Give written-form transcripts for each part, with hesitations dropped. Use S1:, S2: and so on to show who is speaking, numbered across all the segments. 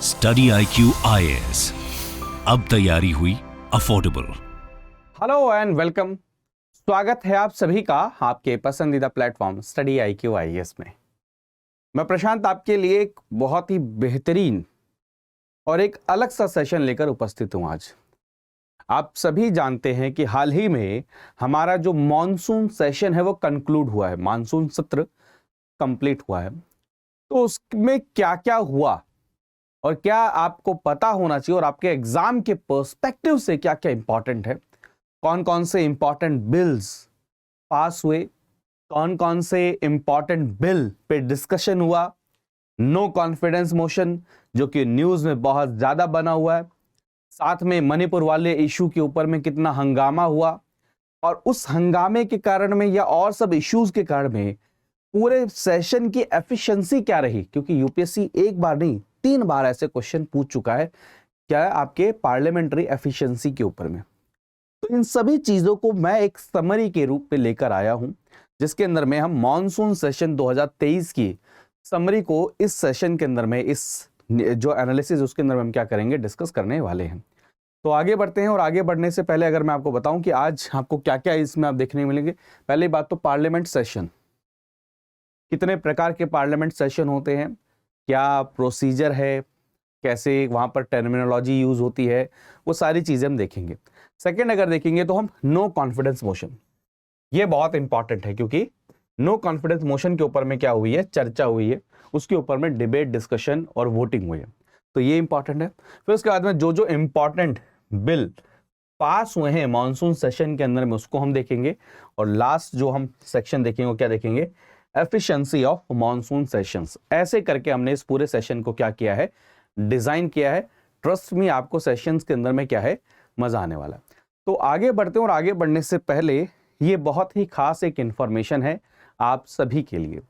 S1: Study IQ IAS, अब तैयारी हुई अफोर्डेबल।
S2: Hello and welcome. स्वागत है आप सभी का आपके पसंदीदा प्लेटफॉर्म स्टडी IQ IAS में। मैं प्रशांत आपके लिए एक बहुत ही बेहतरीन और एक अलग सा सेशन लेकर उपस्थित हूं आज। आप सभी जानते हैं कि हाल ही में हमारा जो मॉनसून सेशन है वो कंक्लूड हुआ है, मानसून सत्र कंप्लीट हुआ है। तो उसमें क्या क्या हुआ और क्या आपको पता होना चाहिए और आपके एग्जाम के पर्सपेक्टिव से क्या क्या इंपॉर्टेंट है, कौन कौन से इंपॉर्टेंट बिल्स पास हुए, कौन कौन से इंपॉर्टेंट बिल पे डिस्कशन हुआ, नो कॉन्फिडेंस मोशन जो कि न्यूज में बहुत ज्यादा बना हुआ है, साथ में मणिपुर वाले इशू के ऊपर में कितना हंगामा हुआ और उस हंगामे के कारण में या और सब इश्यूज के कारण में पूरे सेशन की एफिशिएंसी क्या रही, क्योंकि यूपीएससी एक बार नहीं 3 बार ऐसे क्वेश्चन पूछ चुका है क्या आपके पार्लियामेंट्री एफिशिएंसी के ऊपर में। तो इन सभी चीजों को मैं एक समरी के रूप में लेकर आया हूं, जिसके अंदर में हम मॉनसून सेशन 2023 की समरी को इस सेशन के अंदर में इस जो एनालिसिस उसके अंदर में हम क्या करेंगे, डिस्कस करने वाले हैं। तो आगे बढ़ते हैं और आगे बढ़ने से पहले अगर मैं आपको बताऊं कि आज आपको क्या क्या इसमें आप देखने मिलेंगे। पहली बात तो पार्लियामेंट सेशन, कितने प्रकार के पार्लियामेंट सेशन होते हैं, क्या प्रोसीजर है, कैसे वहां पर टर्मिनोलॉजी यूज होती है, वो सारी चीजें हम देखेंगे। सेकंड अगर देखेंगे तो हम नो कॉन्फिडेंस मोशन, ये बहुत इंपॉर्टेंट है क्योंकि नो कॉन्फिडेंस मोशन के ऊपर में क्या हुई है, चर्चा हुई है, उसके ऊपर में डिबेट, डिस्कशन और वोटिंग हुई है, तो ये इंपॉर्टेंट है। फिर उसके बाद में जो जो इंपॉर्टेंट बिल पास हुए हैं मॉनसून सेशन के अंदर में उसको हम देखेंगे और लास्ट जो हम सेक्शन देखेंगे वो क्या देखेंगे, एफिशिएंसी ऑफ मॉनसून सेशंस। ऐसे करके हमने इस पूरे सेशन को क्या किया है, डिजाइन किया है। ट्रस्ट में आपको सेशंस के अंदर में क्या है, मजा आने वाला है। तो आगे बढ़ते हैं और आगे बढ़ने से पहले ये बहुत ही खास एक इंफॉर्मेशन है आप सभी के लिए।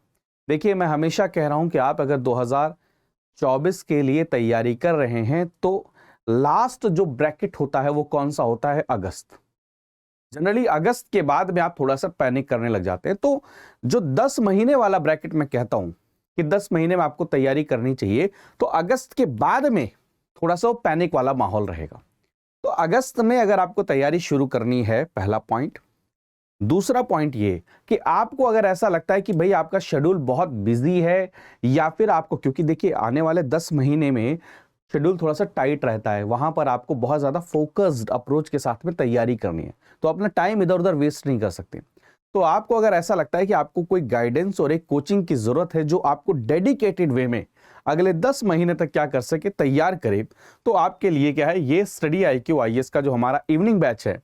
S2: देखिए, मैं हमेशा कह रहा हूं कि आप अगर 2024 के लिए तैयारी कर रहे हैं तो लास्ट जो ब्रैकेट होता है वो कौन सा होता है, अगस्त। जनरली अगस्त के बाद में आप थोड़ा सा पैनिक करने लग जाते हैं। तो जो 10 महीने वाला ब्रैकेट मैं कहता हूं कि 10 महीने में आपको तैयारी करनी चाहिए, तो अगस्त के बाद में थोड़ा सा पैनिक वाला माहौल रहेगा। तो अगस्त में अगर आपको तैयारी शुरू करनी है, पहला पॉइंट। दूसरा पॉइंट ये कि आपको अगर ऐसा लगता है कि भाई आपका शेड्यूल बहुत बिजी है या फिर आपको, क्योंकि देखिए आने वाले 10 महीने में शेड्यूल थोड़ा सा टाइट रहता है, वहां पर आपको बहुत ज्यादा फोकस्ड अप्रोच के साथ में तैयारी करनी है, तो अपना टाइम इधर उधर वेस्ट नहीं कर सकते। तो आपको अगर ऐसा लगता है कि आपको कोई गाइडेंस और एक कोचिंग की जरूरत है जो आपको डेडिकेटेड वे में अगले 10 महीने तक क्या कर सके, तैयार करे, तो आपके लिए क्या है, ये स्टडी IQ IAS का जो हमारा इवनिंग बैच है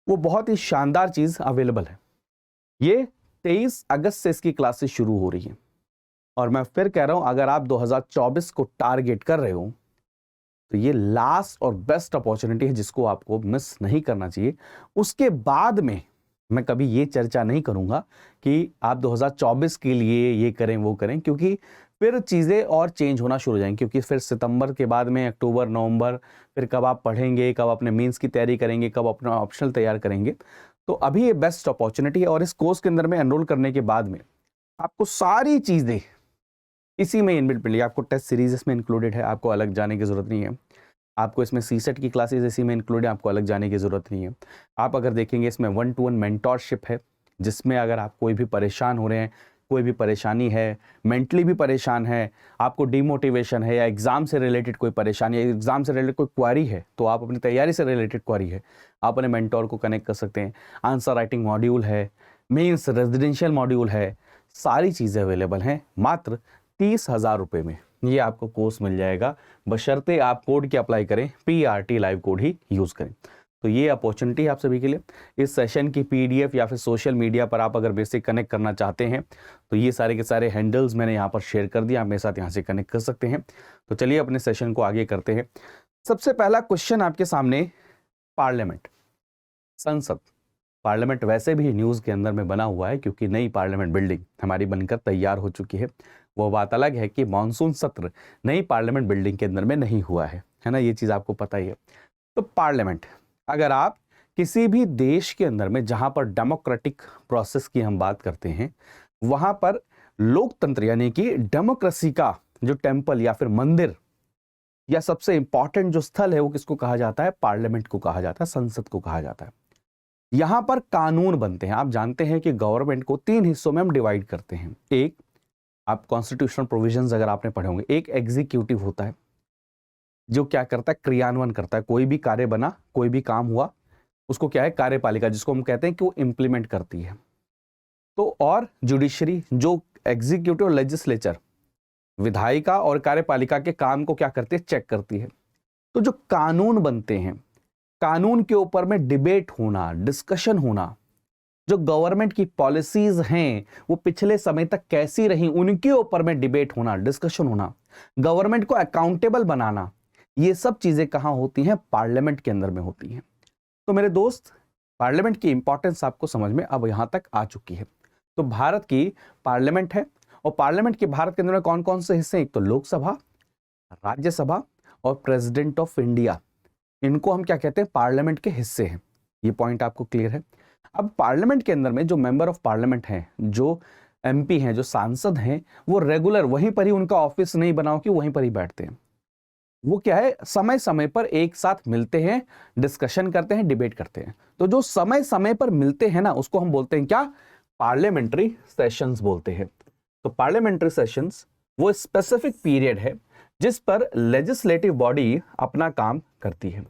S2: वो बहुत ही शानदार चीज अवेलेबल है। ये 23 अगस्त से इसकी क्लासेस शुरू हो रही है और मैं फिर कह रहा हूं, अगर आप 2024 को टारगेट कर रहे हो तो ये लास्ट और बेस्ट अपॉर्चुनिटी है जिसको आपको मिस नहीं करना चाहिए। उसके बाद में मैं कभी ये चर्चा नहीं करूंगा कि आप 2024 के लिए ये करें वो करें, क्योंकि फिर चीजें और चेंज होना शुरू हो जाएंगी। क्योंकि फिर सितंबर के बाद में अक्टूबर, नवंबर, फिर कब आप पढ़ेंगे, कब अपने मेंस की तैयारी करेंगे, कब अपना ऑप्शनल तैयार करेंगे। तो अभी ये बेस्ट अपॉर्चुनिटी है और इस कोर्स के अंदर में एनरोल करने के बाद में आपको सारी चीजें इसी में इनबिल्ट मिलेगी। आपको टेस्ट सीरीज इसमें इंक्लूडेड है, आपको अलग जाने की जरूरत नहीं है। आपको इसमें सीसेट की क्लासेस इसी में इंक्लूडेड है, आपको अलग जाने की जरूरत नहीं है। आप अगर देखेंगे इसमें 1-to-1 मेंटोरशिप है, जिसमें अगर आप कोई भी परेशान हो रहे हैं, कोई भी परेशानी है, मेंटली भी परेशान है, आपको डिमोटिवेशन है या एग्जाम से रिलेटेड कोई परेशानी है, एग्जाम से रिलेटेड कोई क्वारी है, तो आप अपनी तैयारी से रिलेटेड क्वारी है, आप अपने मेंटोर को कनेक्ट कर सकते हैं। आंसर राइटिंग मॉड्यूल है, मेंस रेजिडेंशियल मॉड्यूल है, सारी चीज़ें अवेलेबल हैं मात्र 30,000 रुपये में। ये आपको कोर्स मिल जाएगा, बशर्ते आप कोड के अप्लाई करें, PRT लाइव कोड ही यूज करें। तो ये अपॉर्चुनिटी है आप सभी के लिए। इस सेशन की PDF या फिर सोशल मीडिया पर आप अगर मेरे से कनेक्ट करना चाहते हैं तो ये सारे के सारे हैंडल्स मैंने यहाँ पर शेयर कर दिया, आप मेरे साथ यहाँ से कनेक्ट कर सकते हैं। तो चलिए अपने सेशन को आगे करते हैं। सबसे पहला क्वेश्चन आपके सामने, पार्लियामेंट, संसद। पार्लियामेंट वैसे भी न्यूज़ के अंदर में बना हुआ है क्योंकि नई पार्लियामेंट बिल्डिंग हमारी बनकर तैयार हो चुकी है। वो बात अलग है कि मॉनसून सत्र नई पार्लियामेंट बिल्डिंग के अंदर में नहीं हुआ है ना, ये चीज़ आपको पता ही है। तो पार्लियामेंट, अगर आप किसी भी देश के अंदर में जहां पर डेमोक्रेटिक प्रोसेस की हम बात करते हैं, वहां पर लोकतंत्र यानी कि डेमोक्रेसी का जो टेम्पल या फिर मंदिर या सबसे इंपॉर्टेंट जो स्थल है वो किसको कहा जाता है? पार्लियामेंट को कहा जाता है, संसद को कहा जाता है। यहां पर कानून बनते हैं। आप जानते हैं कि गवर्नमेंट को 3 हिस्सों में हम डिवाइड करते हैं। एक, आप कॉन्स्टिट्यूशनल प्रोविजंस अगर आपने पढ़े होंगे, एक एग्जीक्यूटिव होता है जो क्या करता है? क्रियान्वयन करता है। कोई भी कार्य बना, कोई भी काम हुआ, उसको क्या है? कार्यपालिका, जिसको हम कहते हैं कि वो इंप्लीमेंट करती है। तो और जुडिशरी, जो एग्जीक्यूटिव, लेजिस्लेचर, विधायिका और कार्यपालिका के काम को क्या करती है? चेक करती है। तो जो कानून बनते हैं, कानून के ऊपर में डिबेट होना, डिस्कशन होना, जो गवर्नमेंट की पॉलिसीज हैं वो पिछले समय तक कैसी रही, उनके ऊपर में डिबेट होना, डिस्कशन होना, गवर्नमेंट को अकाउंटेबल बनाना, ये सब चीजें कहां होती हैं? पार्लियामेंट के अंदर में होती हैं। तो मेरे दोस्त, पार्लियामेंट की इंपॉर्टेंस आपको समझ में अब यहां तक आ चुकी है। तो भारत की पार्लियामेंट है, और पार्लियामेंट के भारत के अंदर में कौन कौन से हिस्से हैं? एक तो लोकसभा, राज्यसभा और प्रेसिडेंट ऑफ इंडिया। इनको हम क्या कहते हैं? पार्लियामेंट के हिस्से हैं। ये पॉइंट आपको क्लियर है? अब पार्लियामेंट के अंदर में जो मेंबर ऑफ पार्लियामेंट हैं, जो एमपी हैं, जो सांसद हैं, वो रेगुलर वहीं पर ही, उनका ऑफिस नहीं बनाओ कि वहीं पर ही बैठते हैं। वो क्या है? समय समय पर एक साथ मिलते हैं, डिस्कशन करते हैं, डिबेट करते हैं। तो जो समय समय पर मिलते हैं ना, उसको हम बोलते हैं क्या? पार्लियामेंट्री सेशंस बोलते हैं। तो पार्लियामेंट्री सेशंस वो स्पेसिफिक पीरियड है जिस पर लेजिस्लेटिव बॉडी अपना काम करती है।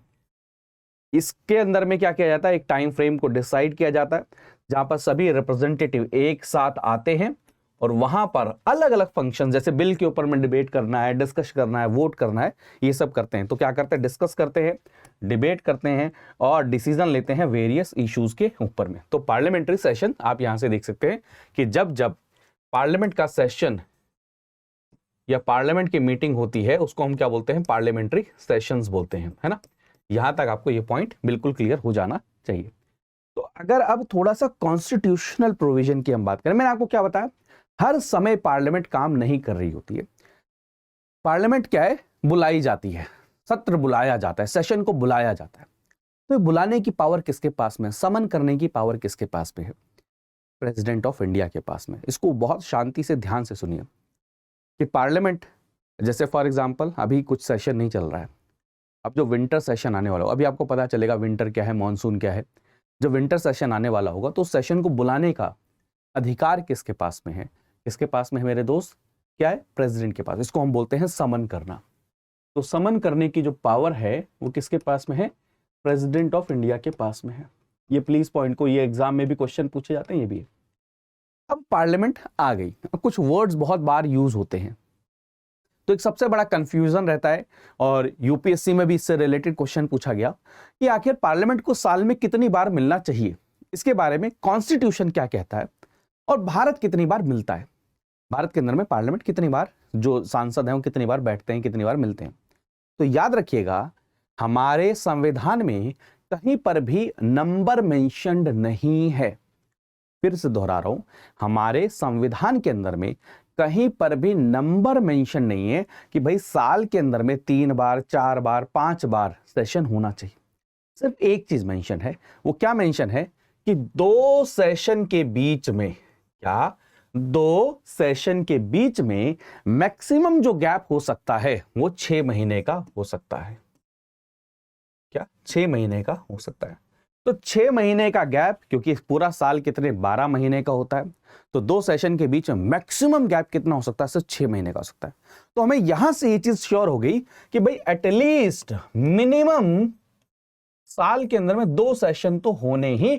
S2: इसके अंदर में क्या किया जाता है? एक टाइम फ्रेम को डिसाइड किया जाता है जहां पर सभी रिप्रेजेंटेटिव एक साथ आते हैं और वहां पर अलग अलग फंक्शन, जैसे बिल के ऊपर में डिबेट करना है, डिस्कस करना है, वोट करना है, ये सब करते हैं। तो क्या करते हैं? डिस्कस करते हैं, डिबेट करते हैं और डिसीजन लेते हैं वेरियस इश्यूज के ऊपर में। तो पार्लियामेंट्री सेशन आप यहां से देख सकते हैं कि जब जब पार्लियामेंट का सेशन या पार्लियामेंट की मीटिंग होती है, उसको हम क्या बोलते हैं? पार्लियामेंट्री सेशंस बोलते हैं, है ना? यहां तक आपको ये पॉइंट बिल्कुल क्लियर हो जाना चाहिए। तो अगर अब थोड़ा सा कॉन्स्टिट्यूशनल प्रोविजन की हम बात करें, मैंने आपको क्या बताया? हर समय पार्लियामेंट काम नहीं कर रही होती है। पार्लियामेंट क्या है? बुलाई जाती है, सत्र बुलाया जाता है, सेशन को बुलाया जाता है। तो बुलाने की पावर किसके पास में? समन करने की पावर किसके पास में है? प्रेसिडेंट ऑफ इंडिया के पास में। इसको बहुत शांति से, ध्यान से सुनिए कि पार्लियामेंट, जैसे फॉर एग्जांपल अभी कुछ सेशन नहीं चल रहा है, अब जो विंटर सेशन आने वाला हो, अभी आपको पता चलेगा विंटर क्या है, मॉनसून क्या है। जब विंटर सेशन आने वाला होगा तो सेशन को बुलाने का अधिकार किसके पास में है? किसके पास में है मेरे दोस्त? क्या है? प्रेसिडेंट के पास। इसको हम बोलते हैं समन करना। तो समन करने की जो पावर है वो किसके पास में है? प्रेसिडेंट ऑफ इंडिया के पास में है। ये प्लीज पॉइंट को, ये एग्जाम में भी क्वेश्चन पूछे जाते हैं, ये भी है। अब पार्लियामेंट आ गई, अब कुछ वर्ड्स बहुत बार यूज होते हैं, तो एक सबसे बड़ा कंफ्यूजन रहता है, और यूपीएससी में भी इससे रिलेटेड क्वेश्चन पूछा गया कि आखिर पार्लियामेंट को साल में कितनी बार मिलना चाहिए। इसके बारे में कॉन्स्टिट्यूशन क्या कहता है और भारत कितनी बार मिलता है? भारत के अंदर में पार्लियामेंट कितनी बार, जो सांसद हैं वो कितनी बार बैठते हैं, कितनी बार मिलते हैं? तो याद रखिएगा, हमारे संविधान में कहीं पर भी नंबर मेंशन्ड नहीं है। फिर से दोहरा रहा हूं, हमारे संविधान के अंदर में कहीं पर भी नंबर मेंशन नहीं है कि भाई साल के अंदर में 3 बार, 4 बार, 5 बार सेशन होना चाहिए। सिर्फ एक चीज मेंशन है। वो क्या मेंशन है? कि 2 सेशन के बीच में, क्या 2 सेशन के बीच में मैक्सिमम जो गैप हो सकता है वो 6 महीने का हो सकता है। क्या 6 महीने का हो सकता है? तो 6 महीने का गैप, क्योंकि पूरा साल कितने 12 महीने का होता है, तो 2 सेशन के बीच में मैक्सिमम गैप कितना हो सकता है? सिर्फ 6 महीने का हो सकता है। तो हमें यहां से ये चीज श्योर हो गई कि भाई एटलीस्ट मिनिमम साल के अंदर में 2 सेशन तो होने ही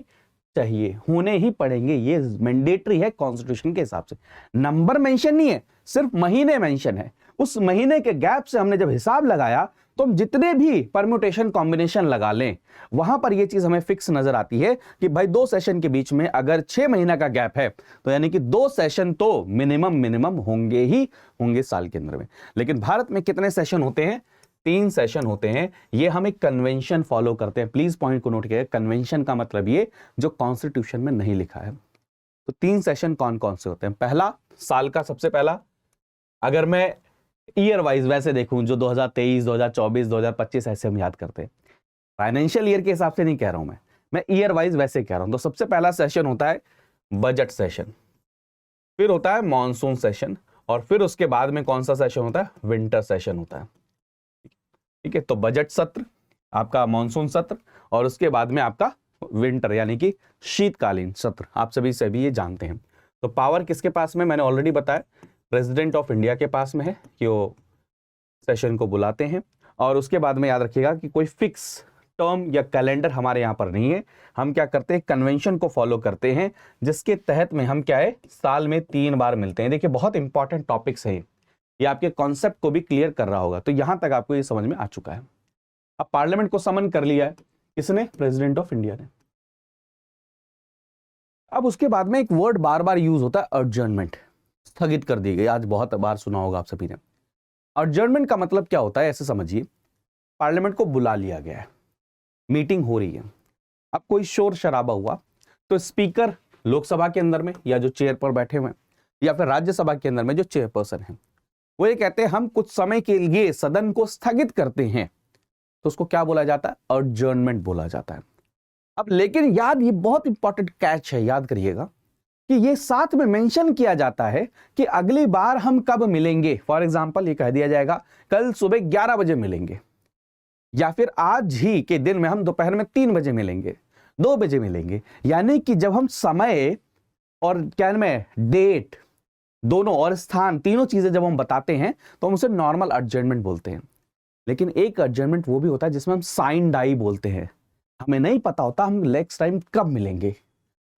S2: चाहिए, होने ही पड़ेंगे। ये मैंडेटरी है कॉन्स्टिट्यूशन के हिसाब से। नंबर मेंशन नहीं है, सिर्फ महीने मेंशन है। उस महीने के गैप से हमने जब हिसाब लगाया तो हम जितने भी परम्यूटेशन कॉम्बिनेशन लगा लें, वहां पर यह चीज हमें फिक्स नजर आती है कि भाई 2 सेशन के बीच में अगर 6 महीना का गैप है तो यानी कि 2 सेशन तो मिनिमम होंगे ही होंगे साल के अंदर में। लेकिन भारत में कितने सेशन होते हैं? 3 सेशन होते हैं। ये हम एक कन्वेंशन फॉलो करते हैं। प्लीज पॉइंट को नोट कीजिए, कन्वेंशन का मतलब ये जो कॉन्स्टिट्यूशन में नहीं लिखा है। तो 3 सेशन कौन कौन से होते हैं? पहला, साल का सबसे पहला, अगर मैं ईयर वाइज वैसे देखूं, जो 2023, 2024, 2025 ऐसे हम याद करते हैं, फाइनेंशियल ईयर के हिसाब से नहीं कह रहा हूं मैं ईयर वाइज वैसे कह रहा हूं। तो सबसे पहला सेशन होता है बजट सेशन, फिर होता है मॉनसून सेशन, और फिर उसके बाद में कौन सा सेशन होता है? विंटर सेशन होता है। ठीक है, तो बजट सत्र, आपका मॉनसून सत्र, और उसके बाद में आपका विंटर यानी कि शीतकालीन सत्र, आप सभी ये जानते हैं। तो पावर किसके पास में, मैंने ऑलरेडी बताया, प्रेसिडेंट ऑफ इंडिया के पास में है कि वो सेशन को बुलाते हैं। और उसके बाद में याद रखिएगा कि कोई फिक्स टर्म या कैलेंडर हमारे यहाँ पर नहीं है। हम क्या करते हैं, कन्वेंशन को फॉलो करते हैं, जिसके तहत में हम क्या है, साल में 3 बार मिलते हैं। देखिए बहुत इंपॉर्टेंट टॉपिक्स है ये आपके कॉन्सेप्ट को भी क्लियर कर रहा होगा। तो यहां तक आपको ये समझ में आ चुका है। अब पार्लियामेंट को समन कर लिया है किसने, प्रेसिडेंट ऑफ इंडिया ने। अब उसके बाद में एक वर्ड बार बार यूज होता है, अर्जर्नमेंट, स्थगित कर दी गई। आज बहुत बार सुना होगा आप सभी ने। अर्जर्नमेंट का मतलब क्या होता है, ऐसे समझिए, पार्लियामेंट को बुला लिया गया है, मीटिंग हो रही है, अब कोई शोर शराबा हुआ तो स्पीकर लोकसभा के अंदर में या जो चेयर पर बैठे हुए या फिर राज्यसभा के अंदर में जो चेयरपर्सन है, वो ये कहते हैं हम कुछ समय के लिए सदन को स्थगित करते हैं, तो उसको क्या बोला जाता है, अर्जर्नमेंट बोला जाता है। अब लेकिन याद, ये बहुत इंपॉर्टेंट कैच है, याद करिएगा कि ये साथ में मेंशन किया जाता है कि अगली बार हम कब मिलेंगे। फॉर एग्जांपल ये कह दिया जाएगा कल सुबह 11 बजे मिलेंगे, या फिर आज ही के दिन में हम दोपहर में 3 बजे मिलेंगे, 2 बजे मिलेंगे। यानी कि जब हम समय और क्या में डेट दोनों और स्थान तीनों चीजें जब हम बताते हैं तो हम उसे नॉर्मल एडजर्नमेंट बोलते हैं। लेकिन एक एडजर्नमेंट वो भी होता है जिसमें हम साइन डाई बोलते हैं। हमें नहीं पता होता हम नेक्स्ट टाइम कब मिलेंगे,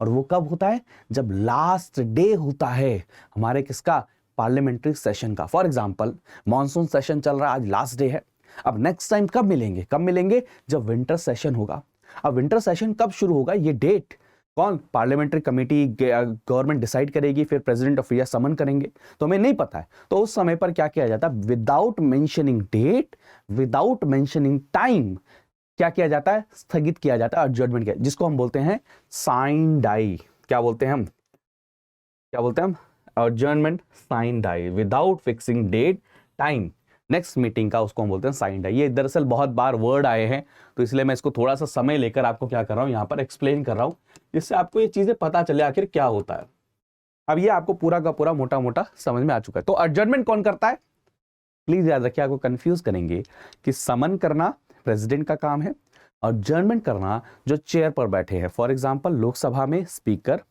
S2: और वो कब होता है, जब लास्ट डे होता है हमारे किसका, पार्लियामेंट्री सेशन का। फॉर एग्जाम्पल मॉनसून सेशन चल रहा है, आज लास्ट डे है। अब नेक्स्ट टाइम कब मिलेंगे, कब मिलेंगे, जब विंटर सेशन होगा। अब विंटर सेशन कब शुरू होगा, ये डेट कौन, पार्लियामेंट्री कमेटी, गवर्नमेंट डिसाइड करेगी, फिर प्रेसिडेंट ऑफ इंडिया समन करेंगे, तो हमें नहीं पता है। तो उस समय पर क्या किया जाता है, without mentioning date, without mentioning time, क्या किया जाता है, स्थगित किया जाता है, एडजर्नमेंट किया, जिसको हम बोलते हैं साइन डाई। क्या बोलते हैं हम, क्या बोलते हैं हम, adjournment sine die, without fixing date time next meeting का, उसको हम बोलते हैं साइन डाई। ये दरअसल बहुत बार वर्ड आए हैं, तो इसलिए मैं इसको थोड़ा सा समय लेकर आपको क्या कर रहा हूं, यहां पर एक्सप्लेन कर रहा हूं, जिससे आपको ये चीजें पता चले आखिर क्या होता है। अब ये आपको पूरा का पूरा मोटा मोटा समझ में आ चुका है। तो एडजर्नमेंट कौन करता है, प्लीज याद रखिए, आपको कंफ्यूज करेंगे कि समन करना प्रेसिडेंट का काम है, एडजर्नमेंट करना जो चेयर पर बैठे हैं, फॉर एग्जाम्पल लोकसभा में स्पीकर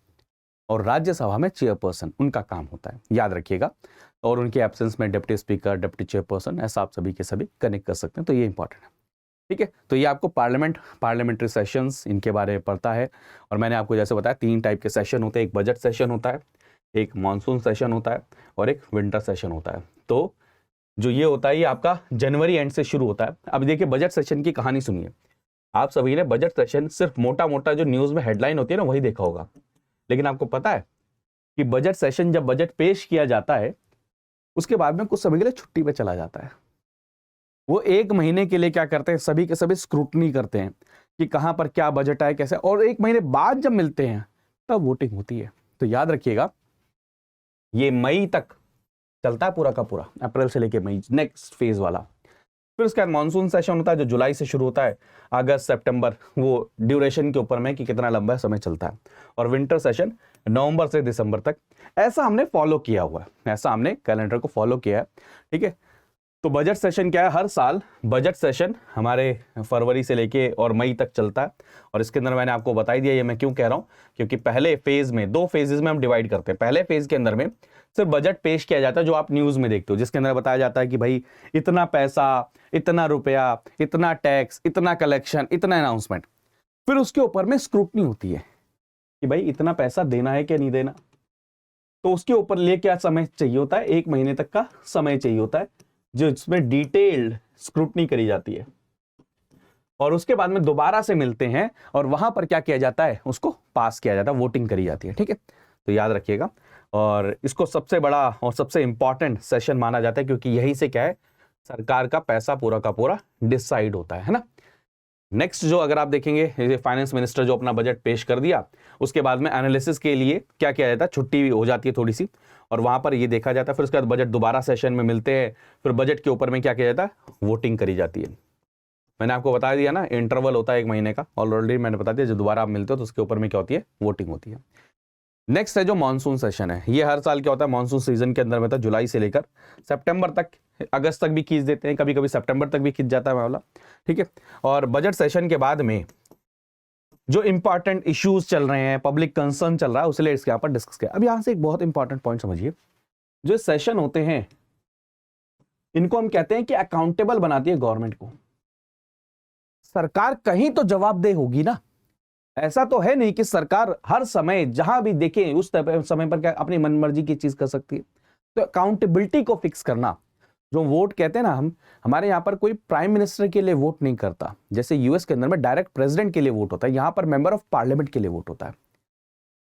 S2: और राज्यसभा में चेयरपर्सन, उनका काम होता है, याद रखिएगा। और उनके एब्सेंस में डिप्टी स्पीकर, डिप्टी चेयरपर्सन, ऐसा आप सभी के सभी कनेक्ट कर सकते हैं। तो ये इंपॉर्टेंट है, ठीक है। तो ये आपको पार्लियामेंट्री सेशंस इनके बारे में पढ़ता है। और मैंने आपको जैसे बताया 3 टाइप के सेशन होते हैं, एक बजट सेशन होता है, एक मॉनसून सेशन होता है, और एक विंटर सेशन होता है। तो जो ये होता है ये आपका जनवरी एंड से शुरू होता है। अब देखिए बजट सेशन की कहानी सुनिए। आप सभी ने बजट सेशन सिर्फ मोटा मोटा जो न्यूज में हेडलाइन होती है ना वही देखा होगा, लेकिन आपको पता है कि बजट सेशन जब बजट पेश किया जाता है उसके बाद में कुछ समय के लिए छुट्टी पे चला जाता है। वो 1 महीने के लिए क्या करते हैं, सभी के सभी स्क्रूटनी करते हैं कि कहां पर क्या बजट आए कैसे, और 1 महीने बाद जब मिलते हैं तब वोटिंग होती है। तो याद रखिएगा ये मई तक चलता है पूरा का पूरा, अप्रैल से लेके मई, नेक्स्ट फेज वाला। फिर उसके बाद मानसून सेशन होता है जो जुलाई से शुरू होता है, अगस्त सितंबर, वो ड्यूरेशन के ऊपर में कि कितना लंबा समय चलता है। और विंटर सेशन नवंबर से दिसंबर तक। ऐसा हमने फॉलो किया हुआ है, ऐसा हमने कैलेंडर को फॉलो किया है, ठीक है। तो बजट सेशन क्या है, हर साल बजट सेशन हमारे फरवरी से लेके और मई तक चलता है। और इसके अंदर मैंने आपको बता ही दिया, ये मैं क्यों कह रहा हूं, क्योंकि पहले फेज में 2 फेजेस में हम डिवाइड करते हैं। पहले फेज के अंदर में सिर्फ बजट पेश किया जाता है जो आप न्यूज में देखते हो, जिसके अंदर बताया जाता है कि भाई इतना पैसा, इतना रुपया, इतना टैक्स, इतना कलेक्शन, इतना अनाउंसमेंट। फिर उसके ऊपर में स्क्रूटनी होती है कि भाई इतना पैसा देना है क्या नहीं देना। तो उसके ऊपर लिए क्या समय चाहिए होता है, 1 महीने तक का समय चाहिए होता है, जो इसमें डिटेल्ड स्क्रूटनी करी जाती है। और उसके बाद में दोबारा से मिलते हैं और वहां पर क्या किया जाता है, उसको पास किया जाता है, वोटिंग करी जाती है, ठीक है। तो याद रखिएगा। और इसको सबसे बड़ा और सबसे इंपॉर्टेंट सेशन माना जाता है, क्योंकि यही से क्या है, सरकार का पैसा पूरा का पूरा डिसाइड होता है ना। नेक्स्ट जो अगर आप देखेंगे, फाइनेंस मिनिस्टर जो अपना बजट पेश कर दिया, उसके बाद में एनालिसिस के लिए क्या किया जाता है, छुट्टी हो जाती है थोड़ी सी, और वहां पर ये देखा जाता है। फिर उसके बाद बजट दोबारा सेशन में मिलते हैं, फिर बजट के ऊपर में क्या किया जाता है, वोटिंग करी जाती है। मैंने आपको बता दिया ना, इंटरवल होता है 1 महीने का, ऑलरेडी मैंने बता दिया। जो दोबारा आप मिलते हो तो उसके ऊपर में क्या होती है, वोटिंग होती है। नेक्स्ट है जो मानसून सेशन है, ये हर साल क्या होता है, मानसून सीजन के अंदर में था, जुलाई से लेकर सितंबर तक अगस्त तक भी खींच देते हैं, कभी कभी सितंबर तक भी खींच जाता है मामला, ठीक है। और बजट सेशन के बाद में जो इंपॉर्टेंट इश्यूज चल रहे हैं, पब्लिक कंसर्न चल रहा है, उसलिए इसके यहाँ पर डिस्कस किया। अब यहाँ से एक बहुत इंपॉर्टेंट पॉइंट समझिए, जो सेशन होते हैं इनको हम कहते हैं कि अकाउंटेबल बनाती है गवर्नमेंट को। सरकार कहीं तो जवाबदेह होगी ना, ऐसा तो है नहीं कि सरकार हर समय जहां भी देखे उस समय पर क्या अपनी मनमर्जी की चीज कर सकती है। तो अकाउंटेबिलिटी को फिक्स करना, जो वोट कहते हैं ना, हमारे यहाँ पर कोई प्राइम मिनिस्टर के लिए वोट नहीं करता, जैसे यूएस के अंदर में डायरेक्ट प्रेसिडेंट के लिए वोट होता है, यहाँ पर मेंबर ऑफ पार्लियामेंट के लिए वोट होता है।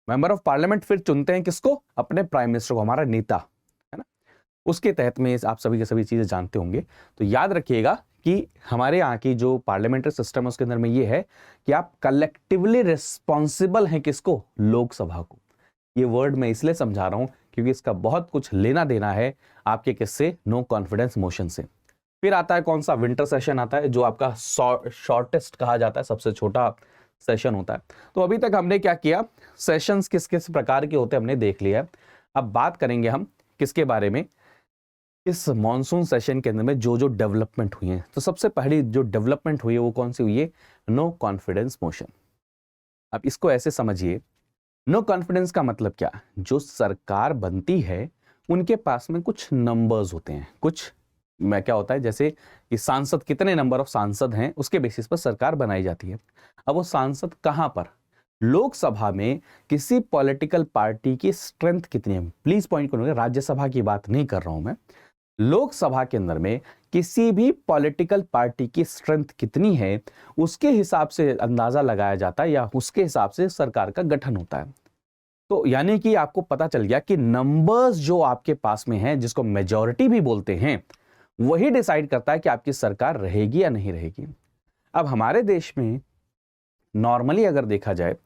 S2: मेंबर ऑफ पार्लियामेंट फिर चुनते हैं किसको? अपने प्राइम मिनिस्टर को, हमारा नेता है ना। उसके तहत में आप सभी के सभी चीजें जानते होंगे। तो याद रखिएगा कि हमारे यहाँ की जो पार्लियामेंट्री सिस्टम है उसके अंदर में ये है कि आप कलेक्टिवली रिस्पॉन्सिबल हैं किसको? लोकसभा को। ये वर्ड मैं इसलिए समझा रहा हूं क्योंकि इसका बहुत कुछ लेना देना है आपके किससे? नो कॉन्फिडेंस मोशन से। फिर आता है कौन सा? विंटर सेशन आता है, जो आपका शॉर्टेस्ट कहा जाता है, सबसे छोटा सेशन होता है। तो अभी तक हमने क्या किया? सेशंस किस किस प्रकार के होते हैं हमने देख लिया है। अब बात करेंगे हम किसके बारे में? इस मॉनसून सेशन के अंदर में जो जो डेवलपमेंट हुई है। तो सबसे पहली जो डेवलपमेंट हुई है वो कौन सी हुई है? No confidence motion. अब इसको ऐसे समझिए, नो कॉन्फिडेंस का मतलब क्या? जो सरकार बनती है उनके पास में कुछ नंबर्स होते हैं, कुछ में क्या होता है, जैसे कि सांसद, कितने नंबर ऑफ सांसद हैं उसके बेसिस पर सरकार बनाई जाती है। अब वो सांसद कहां पर? लोकसभा में किसी पॉलिटिकल पार्टी की स्ट्रेंथ कितनी है। प्लीज पॉइंट करूंगा, राज्यसभा की बात नहीं कर रहा हूं मैं। लोकसभा के अंदर में किसी भी पॉलिटिकल पार्टी की स्ट्रेंथ कितनी है उसके हिसाब से अंदाजा लगाया जाता है, या उसके हिसाब से सरकार का गठन होता है। तो यानी कि आपको पता चल गया कि नंबर्स जो आपके पास में हैं, जिसको मेजॉरिटी भी बोलते हैं, वही डिसाइड करता है कि आपकी सरकार रहेगी या नहीं रहेगी। अब हमारे देश में नॉर्मली अगर देखा जाए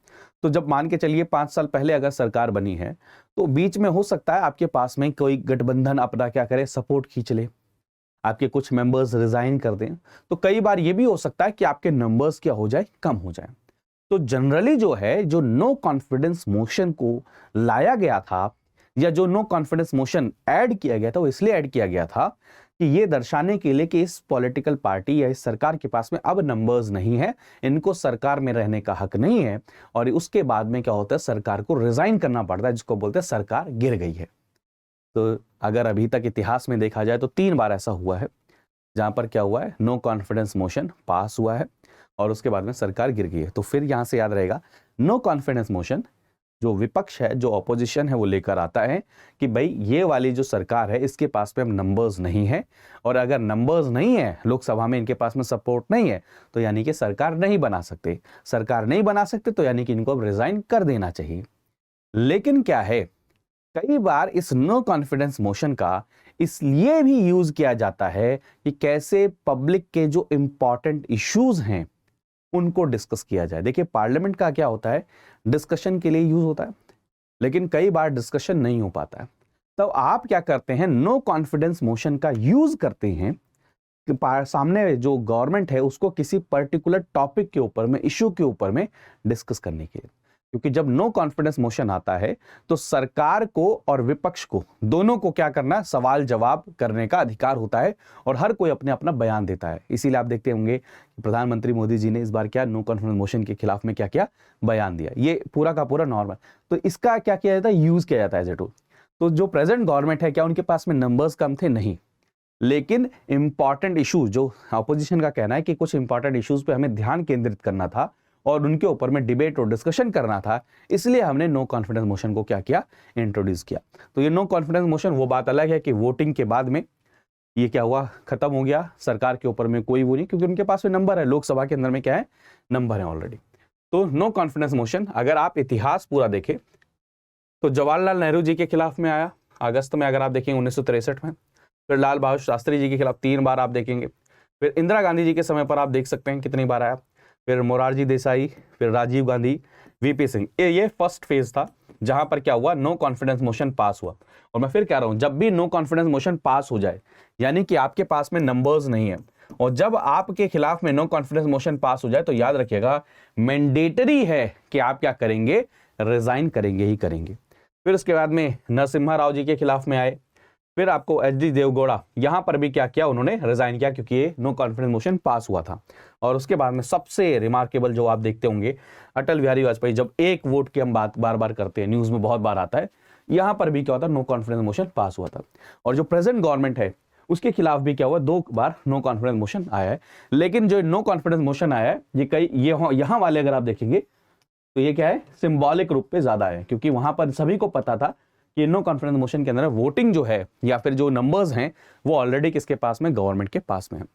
S2: तो जब मान के चलिए 5 साल पहले अगर सरकार बनी है तो बीच में हो सकता है आपके पास में कोई गठबंधन अपना क्या करे, सपोर्ट खींच ले, आपके कुछ मेंबर्स रिजाइन कर दें। तो कई बार ये भी हो सकता है कि आपके नंबर्स क्या हो जाए, कम हो जाए। तो जनरली जो है, जो नो कॉन्फिडेंस मोशन को लाया गया था, या जो नो कॉन्फिडेंस मोशन ऐड किया गया था, वो इसलिए ऐड किया गया था कि ये दर्शाने के लिए कि इस पॉलिटिकल पार्टी या इस सरकार के पास में अब नंबर्स नहीं है, इनको सरकार में रहने का हक नहीं है, और उसके बाद में क्या होता है, सरकार को रिजाइन करना पड़ता है, जिसको बोलते हैं सरकार गिर गई है। तो अगर अभी तक इतिहास में देखा जाए तो 3 बार ऐसा हुआ है जहां पर क्या हुआ है, नो कॉन्फिडेंस मोशन पास हुआ है और उसके बाद में सरकार गिर गई है। तो फिर यहां से याद रहेगा, नो कॉन्फिडेंस मोशन जो विपक्ष है, जो ऑपोजिशन है, वो लेकर आता है कि भाई ये वाली जो सरकार है इसके पास में अब नंबर्स नहीं है, और अगर नंबर्स नहीं है लोकसभा में, इनके पास में सपोर्ट नहीं है, तो यानी कि सरकार नहीं बना सकते। सरकार नहीं बना सकते तो यानी कि इनको अब रिजाइन कर देना चाहिए। लेकिन क्या है, कई बार इस नो कॉन्फिडेंस मोशन का इसलिए भी यूज किया जाता है कि कैसे पब्लिक के जो इंपॉर्टेंट इश्यूज हैं उनको डिस्कस किया जाए। देखिए, पार्लियामेंट का क्या होता है, डिस्कशन के लिए यूज होता है, लेकिन कई बार डिस्कशन नहीं हो पाता है। तो आप क्या करते हैं, नो कॉन्फिडेंस मोशन का यूज करते हैं कि सामने जो गवर्नमेंट है उसको किसी पर्टिकुलर टॉपिक के ऊपर में, इश्यू के ऊपर में डिस्कस करने के लिए। क्योंकि जब नो कॉन्फिडेंस मोशन आता है तो सरकार को और विपक्ष को, दोनों को क्या करना, सवाल जवाब करने का अधिकार होता है, और हर कोई अपने अपना बयान देता है। इसीलिए आप देखते होंगे कि प्रधानमंत्री मोदी जी ने इस बार क्या, नो कॉन्फिडेंस मोशन के खिलाफ में क्या किया, बयान दिया। ये पूरा का पूरा नॉर्मल। तो इसका क्या किया जाता है, यूज किया जाता है एज ए टूल। तो जो प्रेजेंट गवर्नमेंट है, क्या उनके पास में नंबर्स कम थे? नहीं, लेकिन इंपॉर्टेंट इशू, जो अपोजिशन का कहना है कि कुछ इंपॉर्टेंट इश्यूज पे हमें ध्यान केंद्रित करना था और उनके ऊपर में डिबेट और डिस्कशन करना था, इसलिए हमने नो कॉन्फिडेंस मोशन को क्या किया, इंट्रोड्यूस किया। तो ये नो कॉन्फिडेंस मोशन, वो बात अलग है कि वोटिंग के बाद में ये क्या हुआ, खत्म हो गया, सरकार के ऊपर में कोई वो नहीं, क्योंकि उनके पास में नंबर है, लोकसभा के अंदर में क्या है, नंबर है ऑलरेडी। तो नो कॉन्फिडेंस मोशन, अगर आप इतिहास पूरा देखें तो जवाहरलाल नेहरू जी के खिलाफ में आया अगस्त में, अगर आप देखेंगे 1963 में। फिर लाल बहादुर शास्त्री जी के खिलाफ 3 बार आप देखेंगे। फिर इंदिरा गांधी जी के समय पर आप देख सकते हैं कितनी बार आया। फिर मोरारजी देसाई, फिर राजीव गांधी, वीपी सिंह। ये फर्स्ट फेज था जहां पर क्या हुआ, नो कॉन्फिडेंस मोशन पास हुआ। और मैं फिर कह रहा हूं, जब भी नो कॉन्फिडेंस मोशन पास हो जाए, यानी कि आपके पास में नंबर्स नहीं है, और जब आपके खिलाफ में नो कॉन्फिडेंस मोशन पास हो जाए, तो याद रखिएगा मैंडेटरी है कि आप क्या करेंगे, रिजाइन करेंगे ही करेंगे। फिर उसके बाद में नरसिम्हा राव जी के खिलाफ में आए, फिर आपको एच.डी. देवगौड़ा, यहां पर भी क्या किया, उन्होंने रिजाइन किया क्योंकि ये नो कॉन्फिडेंस मोशन पास हुआ था। और उसके बाद में सबसे रिमार्केबल जो आप देखते होंगे, अटल बिहारी वाजपेयी, जब एक वोट की हम बात बार बार करते हैं, न्यूज में बहुत बार आता है, यहां पर भी क्या होता है, नो कॉन्फिडेंस मोशन पास हुआ था। और जो प्रेजेंट गवर्नमेंट है उसके खिलाफ भी क्या हुआ, 2 बार नो कॉन्फिडेंस मोशन आया है। लेकिन जो नो कॉन्फिडेंस मोशन आया है, ये यहां वाले अगर आप देखेंगे तो ये क्या है, सिंबॉलिक रूप पे ज्यादा है, क्योंकि वहां पर सभी को पता था कि नो कॉन्फिडेंस मोशन के अंदर वोटिंग जो है या फिर जो नंबर्स हैं वो ऑलरेडी किसके पास में, गवर्नमेंट के पास में है।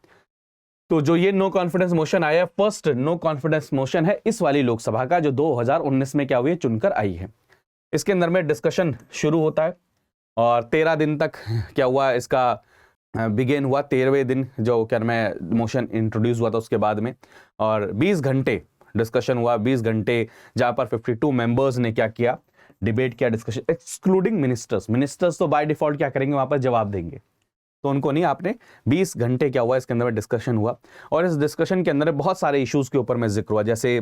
S2: तो जो ये नो कॉन्फिडेंस मोशन आया, फर्स्ट नो कॉन्फिडेंस मोशन है इस वाली लोकसभा का, जो 2019 में क्या हुई, चुनकर आई है। इसके अंदर में डिस्कशन शुरू होता है और 13 दिन तक क्या हुआ, इसका बिगेन हुआ 13वें दिन जो क्या मैं मोशन इंट्रोड्यूस हुआ था उसके बाद में, और 20 घंटे डिस्कशन हुआ, 20 घंटे, जहां पर 52 मेंबर्स ने क्या किया, डिबेट किया, डिस्कशन, एक्सक्लूडिंग मिनिस्टर्स तो बाय डिफॉल्ट क्या करेंगे, वहां पर जवाब देंगे, तो उनको नहीं, आपने 20 घंटे क्या हुआ, इसके अंदर में डिस्कशन हुआ। और इस डिस्कशन के अंदर बहुत सारे इश्यूज के ऊपर में जिक्र हुआ, जैसे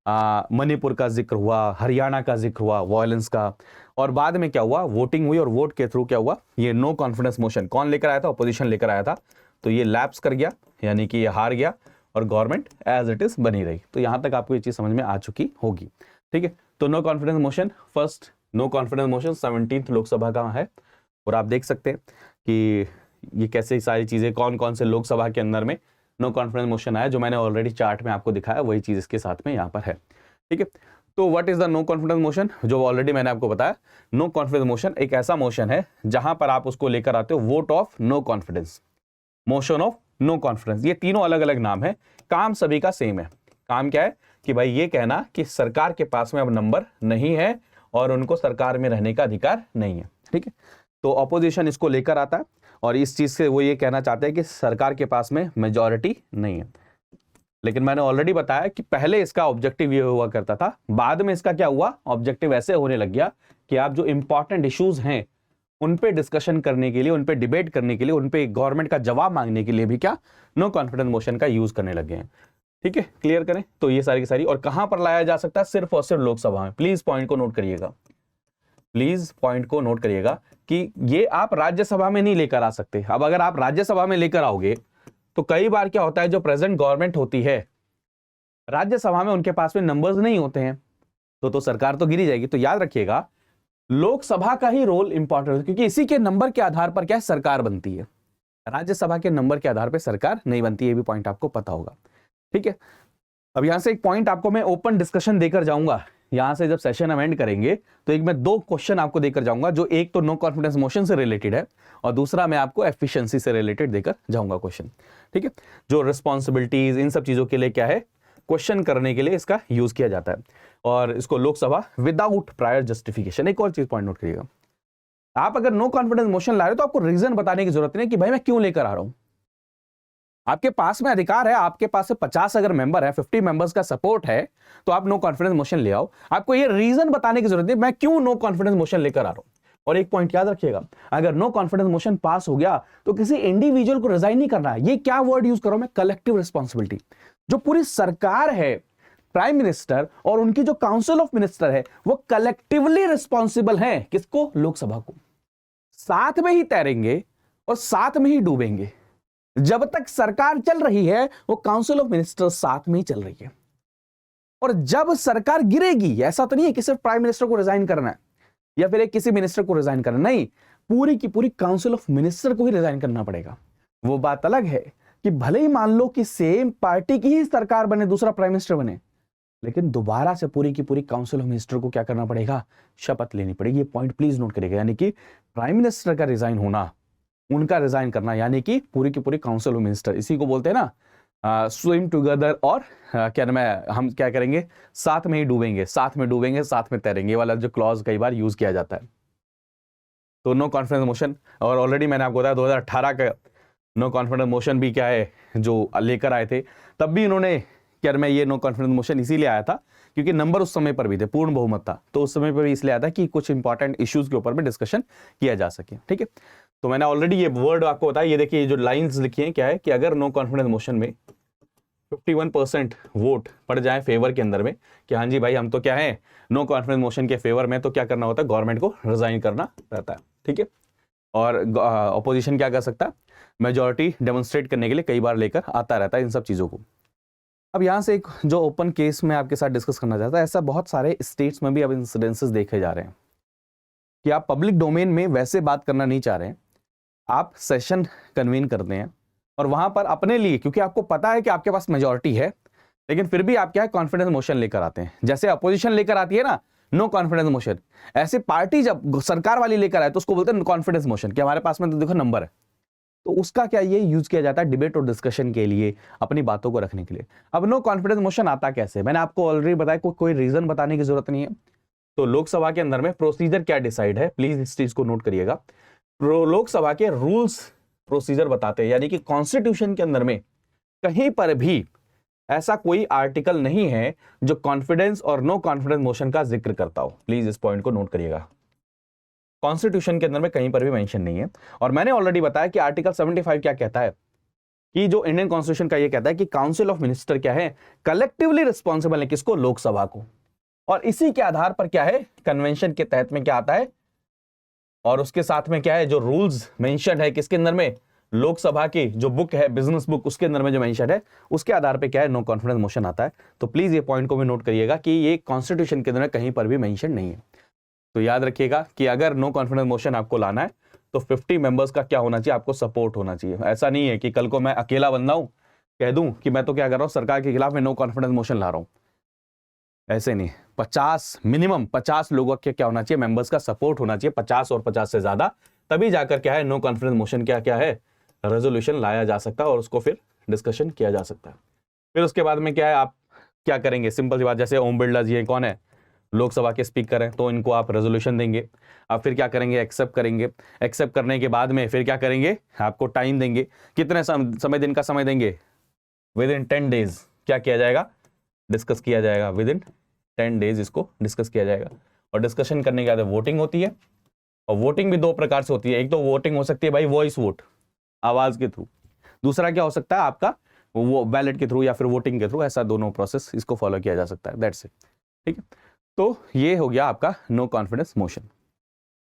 S2: मणिपुर का जिक्र हुआ, हरियाणा का जिक्र हुआ, वायलेंस का, और बाद में क्या हुआ, वोटिंग हुई और वोट के थ्रू क्या हुआ, ये नो कॉन्फिडेंस मोशन कौन लेकर आया था, अपोजिशन लेकर आया था, तो ये लैप्स कर गया, यानी कि ये हार गया और गवर्नमेंट एज इट इज बनी रही। तो यहां तक आपको ये चीज समझ में आ चुकी होगी, ठीक है। तो no confidence motion, first no confidence motion 17th Lok Sabha का है, और आप देख सकते हैं कि ये कैसे सारी चीजें, कौन कौन से लोकसभा के अंदर में नो कॉन्फिडेंस मोशन आया, जो मैंने ऑलरेडी चार्ट में आपको दिखाया वही चीज इसके साथ में यहाँ पर है, ठीक है। तो what is the no confidence motion, जो ऑलरेडी मैंने आपको बताया, नो कॉन्फिडेंस मोशन एक ऐसा मोशन है जहां पर आप उसको लेकर आते हो vote of no confidence, motion of no confidence, ये तीनों अलग अलग नाम है, काम सभी का सेम है। काम क्या है कि भाई ये कहना कि सरकार के पास में अब नंबर नहीं है और उनको सरकार में रहने का अधिकार नहीं है, ठीक है। तो ऑपोजिशन इसको लेकर आता है और इस चीज से वो ये कहना चाहते हैं कि सरकार के पास में मेजॉरिटी नहीं है। लेकिन मैंने ऑलरेडी बताया कि पहले इसका ऑब्जेक्टिव ये हुआ करता था, बाद में इसका क्या हुआ, ऑब्जेक्टिव ऐसे होने लग गया कि आप जो इंपॉर्टेंट इश्यूज हैं उन पे डिस्कशन करने के लिए, उन पे डिबेट करने के लिए, उन पे गवर्नमेंट का जवाब मांगने के लिए भी क्या नो कॉन्फिडेंस मोशन का यूज करने लगे हैं, ठीक है। क्लियर करें, तो ये सारी की सारी, और कहां पर लाया जा सकता है, सिर्फ और सिर्फ लोकसभा में। प्लीज पॉइंट को नोट करिएगा, प्लीज पॉइंट को नोट करिएगा कि ये आप राज्यसभा में नहीं लेकर आ सकते। अब अगर आप राज्यसभा में लेकर आओगे तो कई बार क्या होता है, जो प्रेजेंट गवर्नमेंट होती है राज्यसभा में उनके पास में नंबर्स नहीं होते हैं, तो सरकार तो गिरी जाएगी। तो याद रखिएगा, लोकसभा का ही रोल इंपॉर्टेंट है, क्योंकि इसी के नंबर के आधार पर क्या है, सरकार बनती है। राज्यसभा के नंबर के आधार पर सरकार नहीं बनती, ये भी पॉइंट आपको पता होगा, ठीक है। अब यहां से एक पॉइंट आपको मैं ओपन डिस्कशन देकर जाऊंगा, यहां से जब सेशन हम एंड करेंगे तो एक मैं 2 क्वेश्चन आपको देकर जाऊंगा, जो एक तो नो कॉन्फिडेंस मोशन से रिलेटेड है और दूसरा मैं आपको एफिशिएंसी से रिलेटेड देकर जाऊंगा क्वेश्चन, ठीक है। जो रिस्पॉन्सिबिलिटीज, इन सब चीजों के लिए क्या है, क्वेश्चन करने के लिए इसका यूज किया जाता है, और इसको लोकसभा विदाउट प्रायर जस्टिफिकेशन। एक और चीज पॉइंट नोट करिएगा, आप अगर नो कॉन्फिडेंस मोशन ला रहे हो तो आपको रीजन बताने की जरूरत नहीं कि भाई मैं क्यों लेकर आ रहा हूं। आपके पास में अधिकार है, आपके पास से 50 अगर मेंबर है, 50 मेंबर्स का सपोर्ट है, तो आप नो कॉन्फिडेंस मोशन ले आओ। आपको ये रीजन बताने की जरूरत नहीं मैं क्यों नो कॉन्फिडेंस मोशन लेकर आ रहा हूं। और एक पॉइंट याद रखिएगा, अगर नो कॉन्फिडेंस मोशन पास हो गया तो किसी इंडिविजुअल को रिजाइन नहीं करना है। ये क्या वर्ड यूज करो मैं, कलेक्टिव रिस्पॉन्सिबिलिटी। जो पूरी सरकार है, प्राइम मिनिस्टर और उनकी जो काउंसिल ऑफ मिनिस्टर है, वो कलेक्टिवली रिस्पॉन्सिबल है किसको, लोकसभा को। साथ में ही तैरेंगे और साथ में ही डूबेंगे। जब तक सरकार चल रही है वो काउंसिल ऑफ मिनिस्टर्स साथ में ही चल रही है, और जब सरकार गिरेगी, ऐसा तो नहीं है कि सिर्फ प्राइम मिनिस्टर को रिजाइन करना है या फिर एक किसी मिनिस्टर को रिजाइन करना, नहीं, पूरी की पूरी काउंसिल ऑफ मिनिस्टर को ही रिजाइन करना पड़ेगा। वो बात अलग है कि भले ही मान लो कि सेम पार्टी की ही सरकार बने, दूसरा प्राइम मिनिस्टर बने, लेकिन दोबारा से पूरी की पूरी काउंसिल ऑफ मिनिस्टर को क्या करना पड़ेगा, शपथ लेनी पड़ेगी। ये पॉइंट प्लीज नोट करिएगा, यानी कि प्राइम मिनिस्टर का रिजाइन होना, उनका रिजाइन करना, यानी कि पूरी की पूरी काउंसिल ऑफ मिनिस्टर, इसी को बोलते हैं ना स्विम टुगेदर, और क्या नाम है, हम क्या करेंगे, साथ में ही डूबेंगे, साथ में डूबेंगे, साथ में तैरेंगे, वाला जो क्लॉज कई बार यूज किया जाता है। तो नो कॉन्फिडेंस मोशन, और ऑलरेडी मैंने आपको बताया 2018 का नो कॉन्फिडेंस मोशन भी क्या है जो लेकर आए थे, तब भी इन्होंने क्या मैं ये नो कॉन्फिडेंस मोशन इसीलिए आया था क्योंकि नंबर उस समय पर भी थे, पूर्ण बहुमत था, तो उस समय पर भी इसलिए आया था कि कुछ इंपॉर्टेंट इश्यूज के ऊपर में डिस्कशन किया जा सके, ठीक है। तो मैंने ऑलरेडी ये वर्ड आपको बताया, ये देखिए, ये जो लाइंस लिखी हैं क्या है कि अगर नो कॉन्फिडेंस मोशन में 51% वोट पड़ जाए फेवर के अंदर में कि हाँ जी भाई हम तो क्या है नो कॉन्फिडेंस मोशन के फेवर में, तो क्या करना होता है, गवर्नमेंट को रिजाइन करना रहता है, ठीक है। और ऑपोजिशन क्या कर सकता है, मेजॉरिटी डेमोन्स्ट्रेट करने के लिए कई बार लेकर आता रहता है इन सब चीज़ों को। अब यहाँ से एक जो ओपन केस में आपके साथ डिस्कस करना चाहता है, ऐसा बहुत सारे स्टेट्स में भी अब इंसिडेंसेस देखे जा रहे हैं कि आप पब्लिक डोमेन में वैसे बात करना नहीं चाह रहे हैं, आप सेशन कन्वीन करते हैं और वहां पर अपने लिए, क्योंकि आपको पता है कि आपके पास मेजॉरिटी है, लेकिन फिर भी आप क्या है, कॉन्फिडेंस मोशन लेकर आते हैं। जैसे अपोजिशन लेकर आती है ना नो कॉन्फिडेंस मोशन, ऐसे पार्टी जब सरकार वाली लेकर आए तो उसको बोलते हैं कॉन्फिडेंस मोशन, कि हमारे पास में तो देखो नंबर है। तो उसका क्या ये यूज किया जाता है डिबेट और डिस्कशन के लिए, अपनी बातों को रखने के लिए। अब नो कॉन्फिडेंस मोशन आता कैसे, मैंने आपको ऑलरेडी बताया, कोई रीजन बताने की जरूरत नहीं है। तो लोकसभा के अंदर में प्रोसीजर क्या डिसाइड है, प्लीज इस चीज को नोट करिएगा। लोकसभा के रूल्स प्रोसीजर बताते हैं, यानी कि कॉन्स्टिट्यूशन के अंदर में कहीं पर भी ऐसा कोई आर्टिकल नहीं है जो कॉन्फिडेंस और नो कॉन्फिडेंस मोशन का जिक्र करता हो। प्लीज इस पॉइंट को नोट करिएगा, कॉन्स्टिट्यूशन के अंदर में कहीं पर भी मेंशन नहीं है। और मैंने ऑलरेडी बताया कि आर्टिकल 75 क्या कहता है, कि जो इंडियन कॉन्स्टिट्यूशन का ये कहता है कि काउंसिल ऑफ मिनिस्टर क्या है, कलेक्टिवली रिस्पॉन्सिबल है किसको, लोकसभा को। और इसी के आधार पर क्या है, कन्वेंशन के तहत में क्या आता है, और उसके साथ में क्या है, जो रूल्स मेंशन है किसके अंदर में, लोकसभा की जो बुक है बिजनेस बुक, उसके अंदर में जो मेंशन है उसके आधार पे क्या है, नो कॉन्फिडेंस मोशन आता है। तो प्लीज ये पॉइंट को भी नोट करिएगा कि ये कॉन्स्टिट्यूशन के अंदर कहीं पर भी मेंशन नहीं है। तो याद रखिएगा कि अगर नो कॉन्फिडेंस मोशन आपको लाना है तो 50 मेंबर्स का क्या होना चाहिए, आपको सपोर्ट होना चाहिए। ऐसा नहीं है कि कल को मैं अकेला बंदा हूं, कह दूं कि मैं तो क्या कर रहा हूं, सरकार के खिलाफ में नो कॉन्फिडेंस मोशन ला रहा हूं, ऐसे नहीं। 50 मिनिमम 50 लोगों के क्या होना चाहिए, मेंबर्स का सपोर्ट होना चाहिए, 50 और 50 से ज्यादा, तभी जाकर क्या है, नो कॉन्फिडेंस मोशन क्या है, रेजोल्यूशन लाया जा सकता है और उसको फिर डिस्कशन किया जा सकता है। फिर उसके बाद में क्या है, आप क्या करेंगे, सिंपल सी बात, जैसे ओम बिरला जी कौन है, लोकसभा के स्पीकर हैं, तो इनको आप रेजोल्यूशन देंगे। आप फिर क्या करेंगे, एक्सेप्ट करेंगे। एक्सेप्ट करने के बाद में फिर क्या करेंगे, आपको टाइम देंगे, कितने समय, दिन का समय देंगे, विद इन 10 डेज क्या किया जाएगा, डिस्कस किया जाएगा, विद इन 10 डेज इसको डिस्कस किया जाएगा। और डिस्कशन करने के बाद वोटिंग होती है, और वोटिंग भी दो प्रकार से होती है। एक तो वोटिंग हो सकती है भाई वॉइस वोट, आवाज के थ्रू, दूसरा क्या हो सकता है आपका वो बैलेट के थ्रू या फिर वोटिंग के थ्रू, ऐसा दोनों प्रोसेस इसको फॉलो किया जा सकता है, दैट्स इट। ठीक है, तो ये हो गया आपका नो कॉन्फिडेंस मोशन।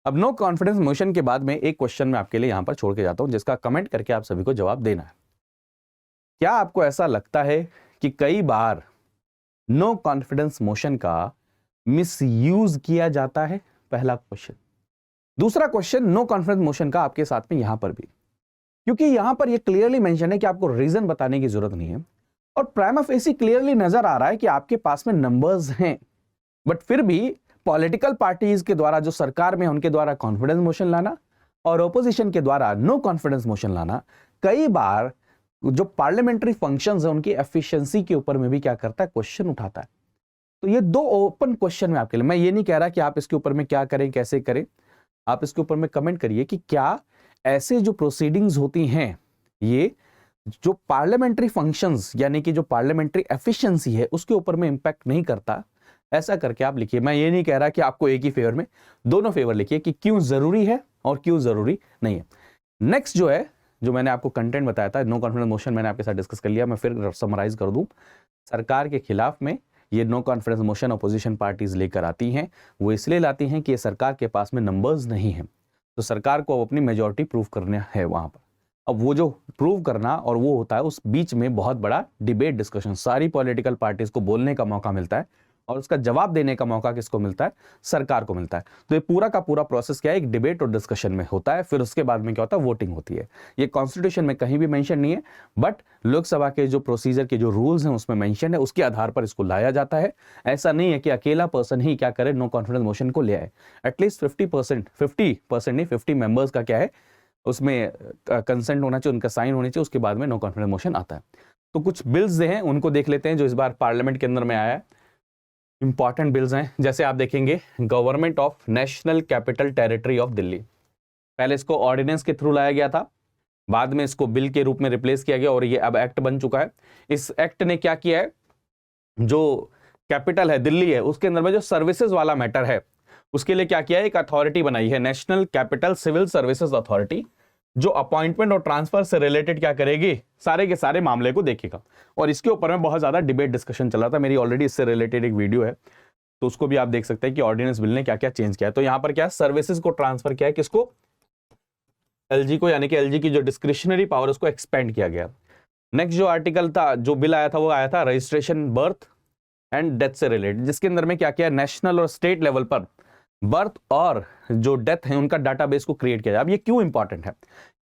S2: अब नो कॉन्फिडेंस मोशन के बाद में एक क्वेश्चन मैं आपके लिए यहां पर छोड़ के जाता हूं, जिसका कमेंट करके आप सभी को जवाब देना है। क्या आपको ऐसा लगता है कि कई बार नो कॉन्फिडेंस मोशन का मिसयूज किया जाता है, पहला क्वेश्चन। दूसरा क्वेश्चन, नो कॉन्फिडेंस मोशन का आपके साथ में यहां पर भी, क्योंकि यहां पर ये क्लियरली मेंशन है कि आपको रीजन बताने की जरूरत नहीं है, और प्राइमा फेसी क्लियरली नजर आ रहा है कि आपके पास में नंबर्स हैं, बट फिर भी पॉलिटिकल पार्टीज के द्वारा जो सरकार में उनके द्वारा कॉन्फिडेंस मोशन लाना और ओपोजिशन के द्वारा नो कॉन्फिडेंस मोशन लाना, कई बार जो पार्लियामेंट्री फंक्शंस है उनकी एफिशिएंसी के ऊपर में भी क्या करता है, क्वेश्चन उठाता है। तो ये दो ओपन क्वेश्चन में आपके लिए, मैं ये नहीं कह रहा कि आप इसके ऊपर में क्या करें कैसे करें, आप इसके ऊपर में कमेंट करिए कि क्या ऐसे जो प्रोसीडिंग्स होती हैं ये जो पार्लियामेंट्री फंक्शंस यानी कि जो पार्लियामेंट्री एफिशिएंसी है उसके ऊपर में इंपैक्ट नहीं करता, ऐसा करके आप लिखिए। मैं ये नहीं कह रहा कि आपको एक ही फेवर में, दोनों फेवर लिखिए कि क्यों जरूरी है और क्यों जरूरी नहीं है। नेक्स्ट जो है, जो मैंने आपको कंटेंट बताया था, नो कॉन्फिडेंस मोशन मैंने आपके साथ डिस्कस कर लिया, मैं फिर समराइज कर दूं। सरकार के खिलाफ में ये no confidence motion opposition parties लेकर आती हैं, वो इसलिए लाती हैं कि ये सरकार के पास में नंबर्स नहीं है, तो सरकार को अपनी मेजॉरिटी प्रूव करना है वहां पर। अब वो जो प्रूव करना और वो होता है, उस बीच में बहुत बड़ा डिबेट डिस्कशन, सारी पॉलिटिकल पार्टीज को बोलने का मौका मिलता है और उसका जवाब देने का मौका किसको मिलता है, सरकार को मिलता है। तो ये पूरा का पूरा प्रोसेस क्या है, एक डिबेट और डिस्कशन में होता है, फिर उसके बाद में क्या होता है, वोटिंग होती है। ये कॉन्स्टिट्यूशन में कहीं भी मेंशन नहीं है, बट लोकसभा के जो प्रोसीजर के जो रूल्स हैं उसमें मेंशन है, उसके आधार पर इसको लाया जाता है। ऐसा नहीं है कि अकेला पर्सन ही क्या करे, नो कॉन्फिडेंस मोशन को ले आए। एटलीस्ट 50% नहीं, 50 मेंबर्स का क्या है उसमें कंसेंट होना चाहिए, उनका साइन होनी चाहिए, उसके बाद में नो कॉन्फिडेंस मोशन आता है। तो कुछ बिल्स हैं उनको देख लेते हैं जो इस बार पार्लियामेंट के अंदर में आया है। इंपॉर्टेंट बिल्स हैं, जैसे आप देखेंगे government of national capital territory of Delhi, पहले इसको ऑर्डिनेंस के थ्रू लाया गया था, बाद में इसको बिल के रूप में रिप्लेस किया गया और ये अब एक्ट बन चुका है। इस एक्ट ने क्या किया है, जो कैपिटल है दिल्ली है उसके अंदर में जो सर्विसेज वाला मैटर है उसके लिए क्या किया है, एक अथॉरिटी बनाई है, national capital civil services authority, जो अपॉइंटमेंट और ट्रांसफर से रिलेटेड क्या करेगी, सारे के सारे मामले को देखेगा। और इसके ऊपर में बहुत ज्यादा डिबेट डिस्कशन चल रहा था, मेरी ऑलरेडी इससे रिलेटेड एक वीडियो है, तो उसको भी आप देख सकते हैं कि ऑर्डिनेंस बिल ने क्या क्या चेंज किया है। तो यहां पर क्या सर्विसेज को ट्रांसफर किया है, किसको, एलजी को, यानी कि एलजी की जो डिस्क्रिशनरी पावर उसको एक्सपेंड किया गया। नेक्स्ट जो आर्टिकल था, जो बिल आया था, वो आया था रजिस्ट्रेशन बर्थ एंड डेथ से रिलेटेड, जिसके अंदर में क्या किया, नेशनल और स्टेट लेवल पर बर्थ और जो डेथ है उनका डाटाबेस को क्रिएट किया जाए। अब ये क्यों इंपॉर्टेंट है?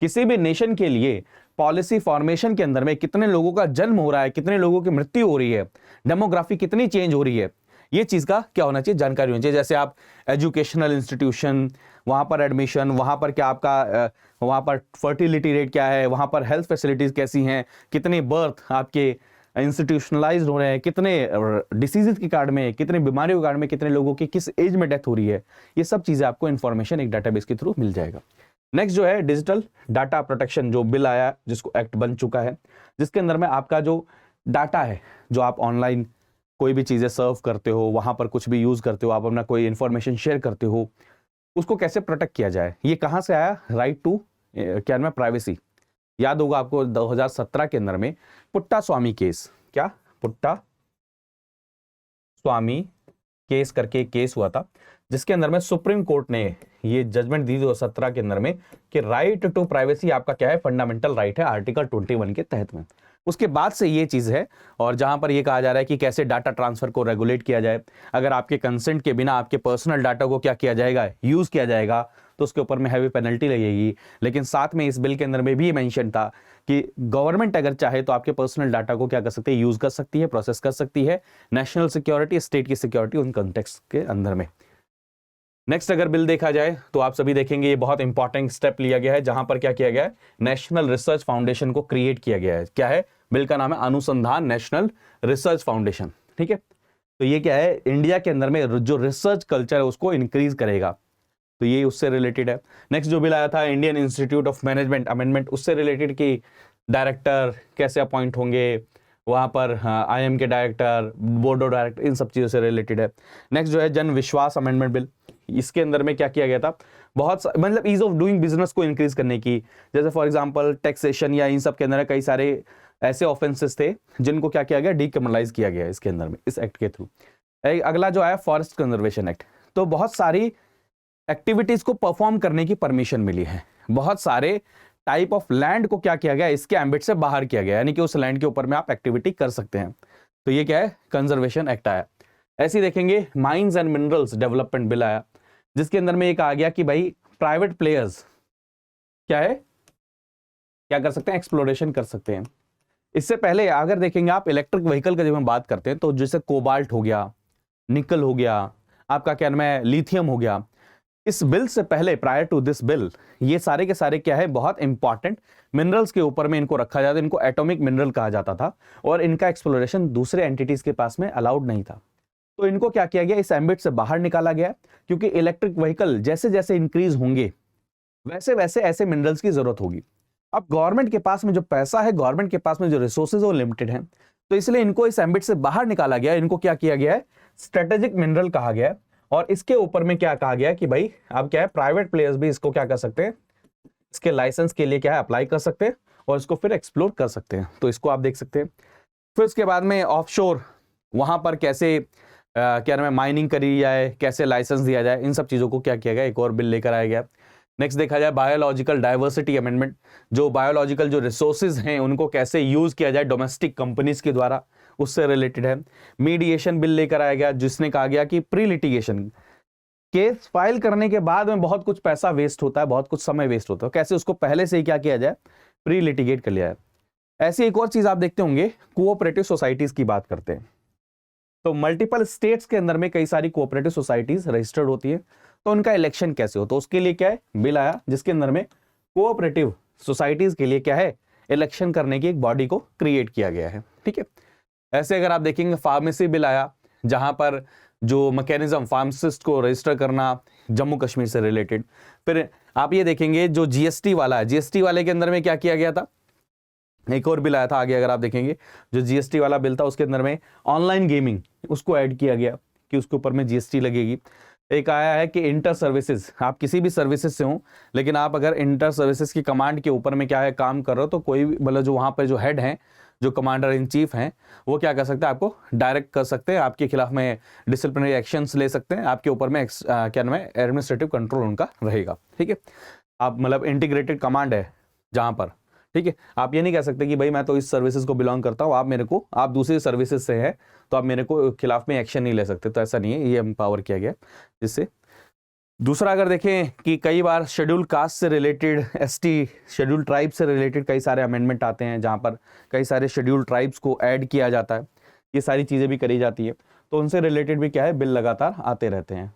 S2: किसी भी नेशन के लिए पॉलिसी फॉर्मेशन के अंदर में कितने लोगों का जन्म हो रहा है, कितने लोगों की मृत्यु हो रही है, डेमोग्राफी कितनी चेंज हो रही है, ये चीज का क्या होना चाहिए, जानकारी होनी चाहिए। जैसे आप एजुकेशनल इंस्टीट्यूशन, वहां पर एडमिशन, वहां पर क्या आपका वहां पर फर्टिलिटी रेट क्या है, वहां पर हेल्थ फैसिलिटीज कैसी हैं, कितने बर्थ आपके इंस्टीट्यूशनलाइज हो रहे हैं, कितने डिसीजेज के कार्ड में, कितने बीमारियों के कार्ड में, कितने लोगों की किस एज में डेथ हो रही है, ये सब चीजें आपको इंफॉर्मेशन एक डाटाबेस के थ्रू मिल जाएगा। नेक्स्ट जो है डिजिटल डाटा प्रोटेक्शन, जो बिल आया, जिसको एक्ट बन चुका है, जिसके अंदर में आपका जो डाटा है, जो आप ऑनलाइन कोई भी चीजें सर्व करते हो, वहां पर कुछ भी यूज करते हो, आप अपना कोई इंफॉर्मेशन शेयर करते हो, उसको कैसे प्रोटेक्ट किया जाए। ये कहां से आया? राइट टू क्या नाम है, प्राइवेसी। याद होगा आपको 2017 के अंदर में पुट्टा स्वामी केस, क्या पुट्टा स्वामी केस करके एक केस हुआ था, जिसके अंदर में सुप्रीम कोर्ट ने ये जजमेंट दी 2017 के अंदर में कि राइट टू प्राइवेसी आपका क्या है, फंडामेंटल राइट है आर्टिकल 21 के तहत में। उसके बाद से ये चीज है, और जहां पर ये कहा जा रहा है कि कैसे डाटा ट्रांसफर को रेगुलेट किया जाए। अगर आपके कंसेंट के बिना आपके पर्सनल डाटा को क्या किया जाएगा, यूज किया जाएगा, तो उसके ऊपर में हैवी पेनल्टी लगेगी। लेकिन साथ में इस बिल के अंदर में भी मेंशन था कि गवर्नमेंट अगर चाहे तो आपके पर्सनल डाटा को क्या कर सकती है, यूज कर सकती है, प्रोसेस कर सकती है, नेशनल सिक्योरिटी, स्टेट की सिक्योरिटी उन कॉन्टेक्स्ट के अंदर में। नेक्स्ट अगर बिल देखा जाए तो आप सभी देखेंगे ये बहुत इंपॉर्टेंट स्टेप लिया गया है, जहां पर क्या किया गया है, नेशनल रिसर्च फाउंडेशन को क्रिएट किया गया है। क्या है? बिल का नाम है अनुसंधान नेशनल रिसर्च फाउंडेशन। ठीक है, तो ये क्या है, इंडिया के अंदर में जो रिसर्च कल्चर है उसको इंक्रीज करेगा, तो ये उससे रिलेटेड है। नेक्स्ट जो बिल आया था Indian institute of management amendment, उससे रिलेटेड कि डायरेक्टर कैसे अपॉइंट होंगे, वहां पर आईएम के डायरेक्टर, बोर्ड ऑफ डायरेक्टर, इन सब चीजों से रिलेटेड है। नेक्स्ट जो है जन विश्वास अमेंडमेंट बिल, इसके अंदर में क्या किया गया था, बहुत मतलब ईज ऑफ डूइंग बिजनेस को इंक्रीज करने की, जैसे फॉर एग्जांपल टैक्सेशन या इन सब के अंदर कई सारे ऐसे ऑफेंसेस थे जिनको क्या किया गया, डीक्रिमिनलाइज किया गया इसके अंदर में, इस एक्ट के थ्रू। अगला जो आया फॉरेस्ट कंजर्वेशन एक्ट, तो बहुत सारी एक्टिविटीज को परफॉर्म करने की परमिशन मिली है। बहुत सारे टाइप ऑफ लैंड को क्या किया गया, इसके एम्बिट से बाहर किया गया, यानी कि उस लैंड के ऊपर में आप एक्टिविटी कर सकते हैं। तो ये क्या है, कंजर्वेशन एक्ट आया। ऐसे ही देखेंगे mines and minerals development bill आया, जिसके अंदर में एक आ गया कि भाई प्राइवेट प्लेयर्स क्या है, क्या कर सकते हैं, एक्सप्लोरेशन कर सकते हैं। इससे पहले अगर देखेंगे आप इलेक्ट्रिक व्हीकल का जब हम बात करते हैं, तो जैसे कोबाल्ट हो गया, निकल हो गया, आपका क्या नाम है, लिथियम हो गया, इस बिल से पहले, प्रायर टू दिस बिल, ये सारे के सारे क्या है, बहुत इंपॉर्टेंट मिनरल्स के ऊपर में इनको रखा जाता, इनको एटॉमिक मिनरल कहा जाता था, और इनका एक्सप्लोरेशन दूसरे एंटिटीज के पास में अलाउड नहीं था। तो इनको क्या किया गया, इस एम्बिट से बाहर निकाला गया, क्योंकि इलेक्ट्रिक व्हीकल जैसे जैसे इंक्रीज होंगे वैसे वैसे ऐसे मिनरल्स की जरूरत होगी। अब गवर्नमेंट के पास में जो पैसा है, गवर्नमेंट के पास में जो रिसोर्सेज है वो लिमिटेड है, तो इसलिए इनको इस एम्बिट से बाहर निकाला गया। इनको क्या किया गया है, स्ट्रेटेजिक मिनरल कहा गया है, और इसके ऊपर में क्या कहा गया कि भाई अब क्या है, प्राइवेट प्लेयर्स भी इसको क्या कर सकते हैं, इसके लाइसेंस के लिए क्या है, अप्लाई कर सकते हैं और इसको फिर एक्सप्लोर कर सकते हैं। तो इसको आप देख सकते हैं। फिर उसके बाद में ऑफशोर, वहां पर कैसे क्या नाम है, माइनिंग करी जाए, कैसे लाइसेंस दिया जाए, इन सब चीजों को क्या किया गया, एक और बिल लेकर आया गया। नेक्स्ट देखा जाए बायोलॉजिकल डाइवर्सिटी अमेंडमेंट, जो बायोलॉजिकल जो रिसोर्सेज हैं उनको कैसे यूज किया जाए डोमेस्टिक कंपनीज के द्वारा, उससे रिलेटेड है। मीडिएशन बिल लेकर आया गया, जिसने कहा गया कि प्री लिटिगेशन केस फाइल करने के बाद में बहुत कुछ पैसा वेस्ट होता है, बहुत कुछ समय वेस्ट होता है, कैसे उसको पहले से ही क्या किया जाए, प्री लिटिगेट कर लिया है। ऐसी एक और चीज आप देखते होंगे, कोऑपरेटिव सोसाइटीज की बात करते हैं, तो मल्टीपल स्टेट्स के अंदर में कई सारी कोऑपरेटिव सोसाइटीज रजिस्टर्ड होती है, तो उनका इलेक्शन कैसे हो, तो उसके लिए क्या है, बिल आया, जिसके अंदर में कोऑपरेटिव सोसाइटीज के लिए क्या है, इलेक्शन करने की एक बॉडी को क्रिएट किया गया है। ठीक है, ऐसे अगर आप देखेंगे फार्मेसी बिल आया, जहां पर जो मैकेनिज्म फार्मासिस्ट को रजिस्टर करना, जम्मू कश्मीर से रिलेटेड। फिर आप ये देखेंगे जो जीएसटी वाला है, जीएसटी वाले के अंदर में क्या किया गया था, एक और बिल आया था आगे, अगर आप देखेंगे जो जीएसटी वाला बिल था उसके अंदर में ऑनलाइन गेमिंग, उसको ऐड किया गया कि उसके ऊपर में जीएसटी लगेगी। एक आया है कि इंटर सर्विसेज, आप किसी भी सर्विसेज से हो, लेकिन आप अगर इंटर सर्विसेज की कमांड के ऊपर में क्या है, काम कर रहे हो, तो कोई भी मतलब जो वहां पर जो हेड हैं, जो कमांडर इन चीफ हैं, वो क्या कर सकते हैं, आपको डायरेक्ट कर सकते हैं, आपके खिलाफ में डिसिप्लिनरी एक्शंस ले सकते हैं, आपके ऊपर में क्या नाम है, एडमिनिस्ट्रेटिव कंट्रोल उनका रहेगा। ठीक है, आप मतलब इंटीग्रेटेड कमांड है जहां पर, ठीक है। आप ये नहीं कह सकते कि भाई मैं तो इस सर्विसेज को बिलोंग करता हूँ, आप दूसरी सर्विसेज से हैं तो आप मेरे को खिलाफ में एक्शन नहीं ले सकते, तो ऐसा नहीं है, ये एम्पावर किया गया जिससे। दूसरा अगर देखें कि कई बार शेड्यूल कास्ट से रिलेटेड, एसटी शेड्यूल ट्राइब से रिलेटेड कई सारे अमेंडमेंट आते हैं जहां पर कई सारे शेड्यूल ट्राइब्स को ऐड किया जाता है, ये सारी चीज़ें भी करी जाती है, तो उनसे रिलेटेड भी क्या है, बिल लगातार आते रहते हैं।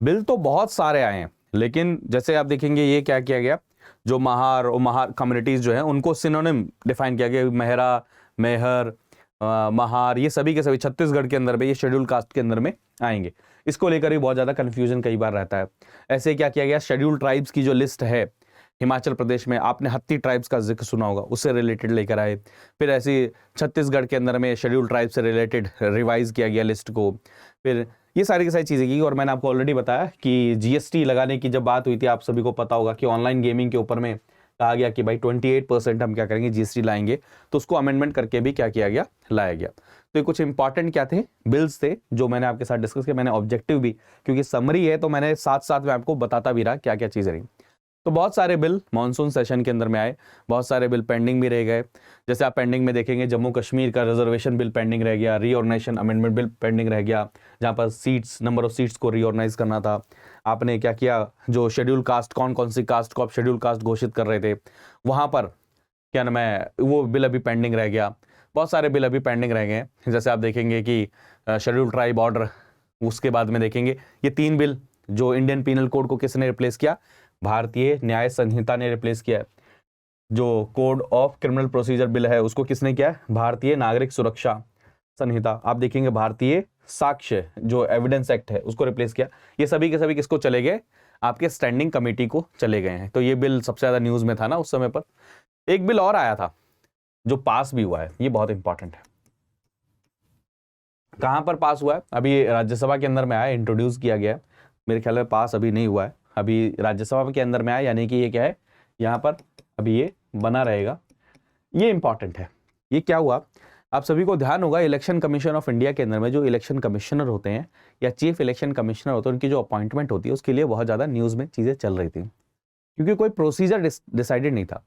S2: बिल तो बहुत सारे आए हैं, लेकिन जैसे आप देखेंगे ये क्या किया गया, जो महार और महार कम्युनिटीज़ जो है उनको सिनोनिम डिफाइन किया गया, मेहरा, मेहर, महार, ये सभी के सभी छत्तीसगढ़ के अंदर में, ये शेड्यूल कास्ट के अंदर में आएंगे। इसको लेकर भी बहुत ज़्यादा कन्फ्यूजन कई बार रहता है। ऐसे क्या किया गया, शेड्यूल ट्राइब्स की जो लिस्ट है हिमाचल प्रदेश में, आपने हत्ती ट्राइब्स का जिक्र सुना होगा, उससे रिलेटेड लेकर आए। फिर ऐसे छत्तीसगढ़ के अंदर में शेड्यूल ट्राइब से रिलेटेड रिवाइज किया गया लिस्ट को। फिर ये सारी की सारी चीज़ें की, और मैंने आपको ऑलरेडी बताया कि जीएसटी लगाने की जब बात हुई थी, आप सभी को पता होगा कि ऑनलाइन गेमिंग के ऊपर में कहा गया कि भाई 28% हम क्या करेंगे, जीएसटी लाएंगे, तो उसको अमेंडमेंट करके भी क्या किया गया, लाया गया। तो ये कुछ इंपॉर्टेंट क्या थे, बिल्स थे जो मैंने आपके साथ डिस्कस किया। मैंने ऑब्जेक्टिव भी, क्योंकि समरी है तो मैंने साथ साथ में आपको बताता भी रहा क्या क्या चीज़ें रही। तो बहुत सारे बिल मानसून सेशन के अंदर में आए, बहुत सारे बिल पेंडिंग भी रह गए। जैसे आप पेंडिंग में देखेंगे, जम्मू कश्मीर का रिजर्वेशन बिल पेंडिंग रह गया, रीऑर्गेनाइजेशन अमेंडमेंट बिल पेंडिंग रह गया, जहाँ पर सीट्स, नंबर ऑफ सीट्स को रीऑर्गेनाइज करना था। आपने क्या किया, जो शेड्यूल कास्ट, कौन कौन सी कास्ट को आप शेड्यूल कास्ट घोषित कर रहे थे, वहाँ पर क्या नाम है, वो बिल अभी पेंडिंग रह गया। बहुत सारे बिल अभी पेंडिंग रह गए हैं। जैसे आप देखेंगे कि शेड्यूल ट्राइब ऑर्डर, उसके बाद में देखेंगे ये 3 बिल, जो इंडियन पीनल कोड को किसने रिप्लेस किया, भारतीय न्याय संहिता ने रिप्लेस किया है। जो code of criminal procedure bill है उसको किसने किया है, भारतीय नागरिक सुरक्षा संहिता। आप देखेंगे भारतीय साक्ष्य जो एविडेंस एक्ट है उसको रिप्लेस किया। ये सभी के सभी किसको चले गए, आपके स्टैंडिंग कमेटी को चले गए हैं। तो ये बिल सबसे ज्यादा न्यूज में था ना उस समय पर। एक बिल और आया था जो पास भी हुआ है, ये बहुत इंपॉर्टेंट है। कहां पर पास हुआ है, अभी राज्यसभा के अंदर में आया, इंट्रोड्यूस किया गया है, मेरे ख्याल में पास अभी नहीं हुआ है, अभी राज्यसभा के अंदर में आया, यानी कि ये क्या है, यहाँ पर अभी ये बना रहेगा। ये इंपॉर्टेंट है। ये क्या हुआ, आप सभी को ध्यान होगा, इलेक्शन कमीशन ऑफ इंडिया के अंदर में जो इलेक्शन कमिश्नर होते हैं या चीफ इलेक्शन कमिश्नर होते हैं, उनकी जो अपॉइंटमेंट होती है उसके लिए बहुत ज़्यादा न्यूज़ में चीज़ें चल रही थी, क्योंकि कोई प्रोसीजर डिसाइडेड नहीं था।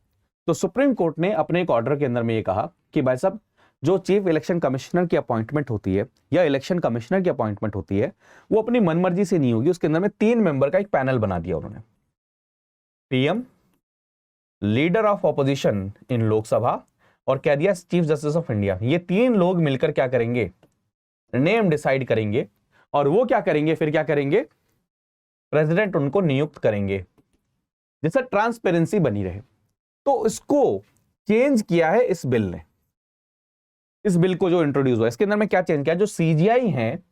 S2: तो सुप्रीम कोर्ट ने अपने एक ऑर्डर के अंदर में ये कहा कि भाई साहब, जो चीफ इलेक्शन कमिश्नर की अपॉइंटमेंट होती है या इलेक्शन कमिश्नर की अपॉइंटमेंट होती है, वो अपनी मनमर्जी से नहीं होगी। उसके अंदर में 3 मेंबर का एक पैनल बना दिया उन्होंने, पीएम, लीडर ऑफ ऑपोजिशन इन लोकसभा और कह दिया चीफ जस्टिस ऑफ इंडिया। ये 3 लोग मिलकर क्या करेंगे, नेम डिसाइड करेंगे, और वो क्या करेंगे, फिर क्या करेंगे, प्रेसिडेंट उनको नियुक्त करेंगे, जिससे ट्रांसपेरेंसी बनी रहे। तो इसको चेंज किया है इस बिल ने। इस बिल को जो इंट्रोड्यूस हुआ, इसके अंदर में क्या चेंज किया, जो सीजीआई हैं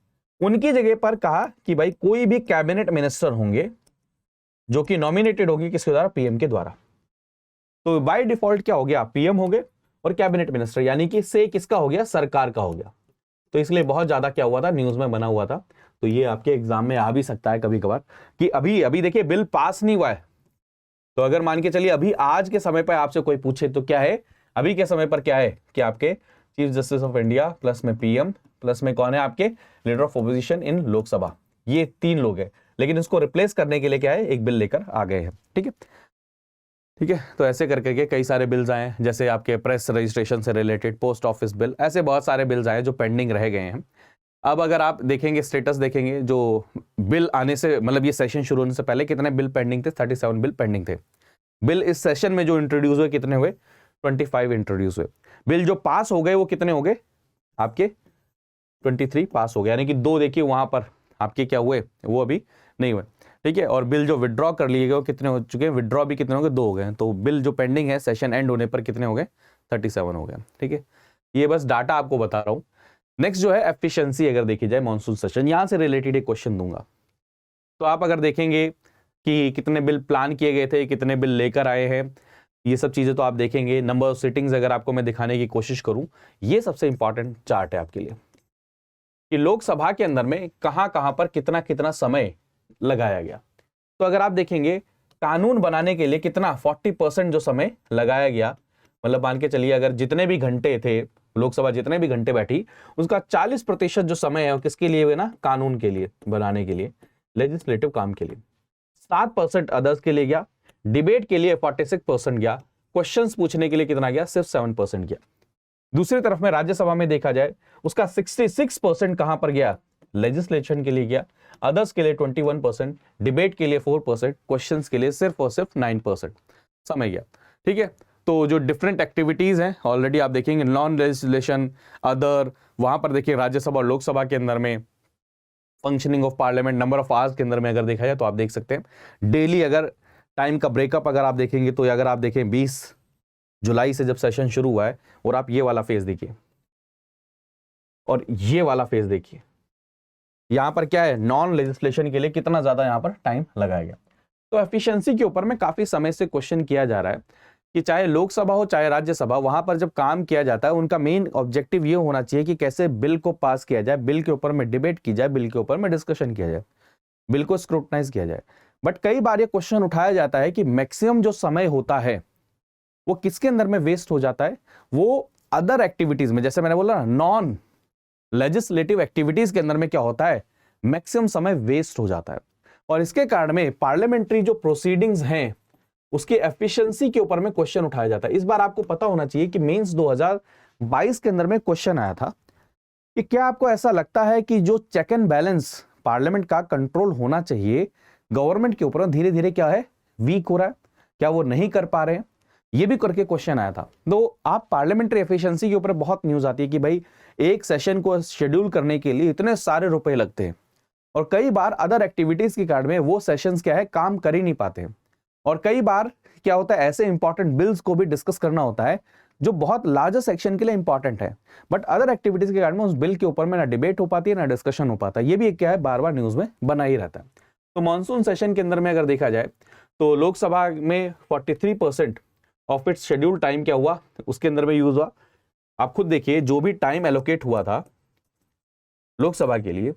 S2: उनकी जगह पर कहा कि भाई कोई भी कैबिनेट मिनिस्टर होंगे जो कि नॉमिनेटेड होगी किसके द्वारा, पीएम के द्वारा। तो बाय डिफॉल्ट क्या हो गया, पीएम हो गए और कैबिनेट मिनिस्टर, यानी कि से किसका हो गया, सरकार का हो गया। तो इसलिए बहुत ज्यादा क्या हुआ था, न्यूज में बना हुआ था। तो ये आपके एग्जाम में आ भी सकता है कभी कभार कि अभी देखिए बिल पास नहीं हुआ है, तो अगर मान के चलिए अभी आज के समय पर आपसे कोई पूछे तो क्या है, अभी के समय पर क्या है कि आपके chief justice of India plus में पीएम प्लस में कौन है, आपके लीडर ऑफ ऑपोजिशन इन लोकसभा, ये 3 लोग हैं। लेकिन इसको रिप्लेस करने के लिए क्या है, एक बिल लेकर आ गए हैं। ठीक है, ठीक है। तो ऐसे करके कई सारे बिल्स आए, जैसे आपके प्रेस रजिस्ट्रेशन से रिलेटेड, पोस्ट ऑफिस बिल, ऐसे बहुत सारे बिल्स आए जो पेंडिंग रह गए हैं। अब अगर आप देखेंगे स्टेटस देखेंगे, जो बिल आने से मतलब ये सेशन शुरू होने से पहले कितने बिल पेंडिंग थे, 37 बिल पेंडिंग थे। बिल इस सेशन में जो इंट्रोड्यूस हुए कितने हुए, 25 इंट्रोड्यूस हुए। बिल जो पास हो गए वो कितने हो गए, आपके 23 पास हो गए, यानी कि 2 देखिए वहां पर आपके क्या हुए, वो अभी नहीं हुए। ठीक है, और बिल जो विड्रॉ कर लिए गए वो कितने हो चुके हैं, विड्रॉ भी कितने हो गए, 2 हो गए। तो बिल जो पेंडिंग है सेशन एंड होने पर कितने हो गए, 37 हो गए। ठीक है, ये बस डाटा आपको बता रहा हूं। नेक्स्ट जो है एफिशिएंसी, अगर देखी जाए मॉनसून सेशन, यहां से रिलेटेड एक क्वेश्चन दूंगा। तो आप अगर देखेंगे कि कितने बिल प्लान किए गए थे, कितने बिल लेकर आए हैं, ये सब चीजें तो आप देखेंगे। नंबर ऑफ सिटिंग्स अगर आपको मैं दिखाने की कोशिश करूं, ये सबसे इंपॉर्टेंट चार्ट है आपके लिए कि लोकसभा के अंदर में कहां कहां पर कितना कितना समय लगाया गया। तो अगर आप देखेंगे कानून बनाने के लिए कितना 40% जो समय लगाया गया, मतलब मान के चलिए अगर जितने भी घंटे थे लोकसभा, जितने भी घंटे बैठी, उसका 40% जो समय है वो किसके लिए हुए ना, कानून के लिए बनाने के लिए, लेजिस्लेटिव काम के लिए। 7% अदर्स के लिए गया, डिबेट के लिए 46% गया, क्वेश्चंस पूछने के लिए कितना गया, सिर्फ 7% गया। दूसरी तरफ में राज्यसभा में देखा जाए उसका 66% कहां पर गया, लेजिस्लेशन के लिए गया, अदर्स के लिए 21%, डिबेट के लिए 4%, क्वेश्चंस के लिए सिर्फ और सिर्फ 9% समय गया। ठीक है, तो जो डिफरेंट एक्टिविटीज हैं ऑलरेडी आप देखेंगे, नॉन लेजिस्लेशन, अदर, वहां पर देखिए राज्यसभा और लोकसभा के अंदर में functioning of parliament, number of hours के अंदर में अगर देखा जाए तो आप देख सकते हैं डेली अगर टाइम का ब्रेकअप अगर आप देखेंगे तो अगर आप देखें 20 जुलाई से जब सेशन शुरू हुआ है और आप ये वाला फेज देखिए और ये वाला फेज देखिए, यहां पर क्या है, नॉन लेजिस्लेशन के लिए कितना ज्यादा यहां पर टाइम लगाया गया। तो एफिशिएंसी के ऊपर में काफी समय से क्वेश्चन किया जा रहा है कि चाहे लोकसभा हो चाहे राज्यसभा, वहां पर जब काम किया जाता है उनका मेन ऑब्जेक्टिव ये होना चाहिए कि कैसे बिल को पास किया जाए, बिल के ऊपर में डिबेट की जाए, बिल के ऊपर में डिस्कशन किया जाए, बिल को स्क्रूटनाइज किया जाए। बट कई बार ये क्वेश्चन उठाया जाता है कि मैक्सिमम जो समय होता है वो किसके अंदर में वेस्ट हो जाता है, वो अदर एक्टिविटीज में, जैसे मैंने बोला ना नॉन लेजिस्लेटिव एक्टिविटीज के अंदर में क्या होता है, मैक्सिमम समय वेस्ट हो जाता है। और इसके कारण में पार्लियामेंट्री जो प्रोसीडिंग्स हैं उसकी एफिशिएंसी के ऊपर में क्वेश्चन उठाया जाता है। इस बार आपको पता होना चाहिए कि मेंस 2022 के अंदर में क्वेश्चन आया था कि क्या आपको ऐसा लगता है कि जो चेक एंड बैलेंस पार्लियामेंट का कंट्रोल होना चाहिए गवर्नमेंट के ऊपर धीरे धीरे क्या है, वीक हो रहा है, क्या वो नहीं कर पा रहे हैं, ये भी करके क्वेश्चन आया था। तो आप पार्लियामेंट्री एफिशिएंसी के ऊपर बहुत न्यूज आती है कि भाई एक सेशन को शेड्यूल करने के लिए इतने सारे रुपए लगते हैं और कई बार अदर एक्टिविटीज के कारण में वो सेशंस क्या है, काम कर ही नहीं पाते हैं। और कई बार क्या होता है, ऐसे इंपॉर्टेंट बिल्स को भी डिस्कस करना होता है जो बहुत लार्जर सेक्शन के लिए इंपॉर्टेंट है, बट अदर एक्टिविटीज के कारण में उस बिल के ऊपर में ना डिबेट हो पाती है ना डिस्कशन हो पाता है। ये भी क्या है, बार बार न्यूज में बना ही रहता है। तो मानसून सेशन के अंदर में अगर देखा जाए तो लोकसभा में 43% ऑफ इट्स शेड्यूल टाइम क्या हुआ, उसके अंदर में यूज हुआ। आप खुद देखिए जो भी टाइम एलोकेट हुआ था लोकसभा के लिए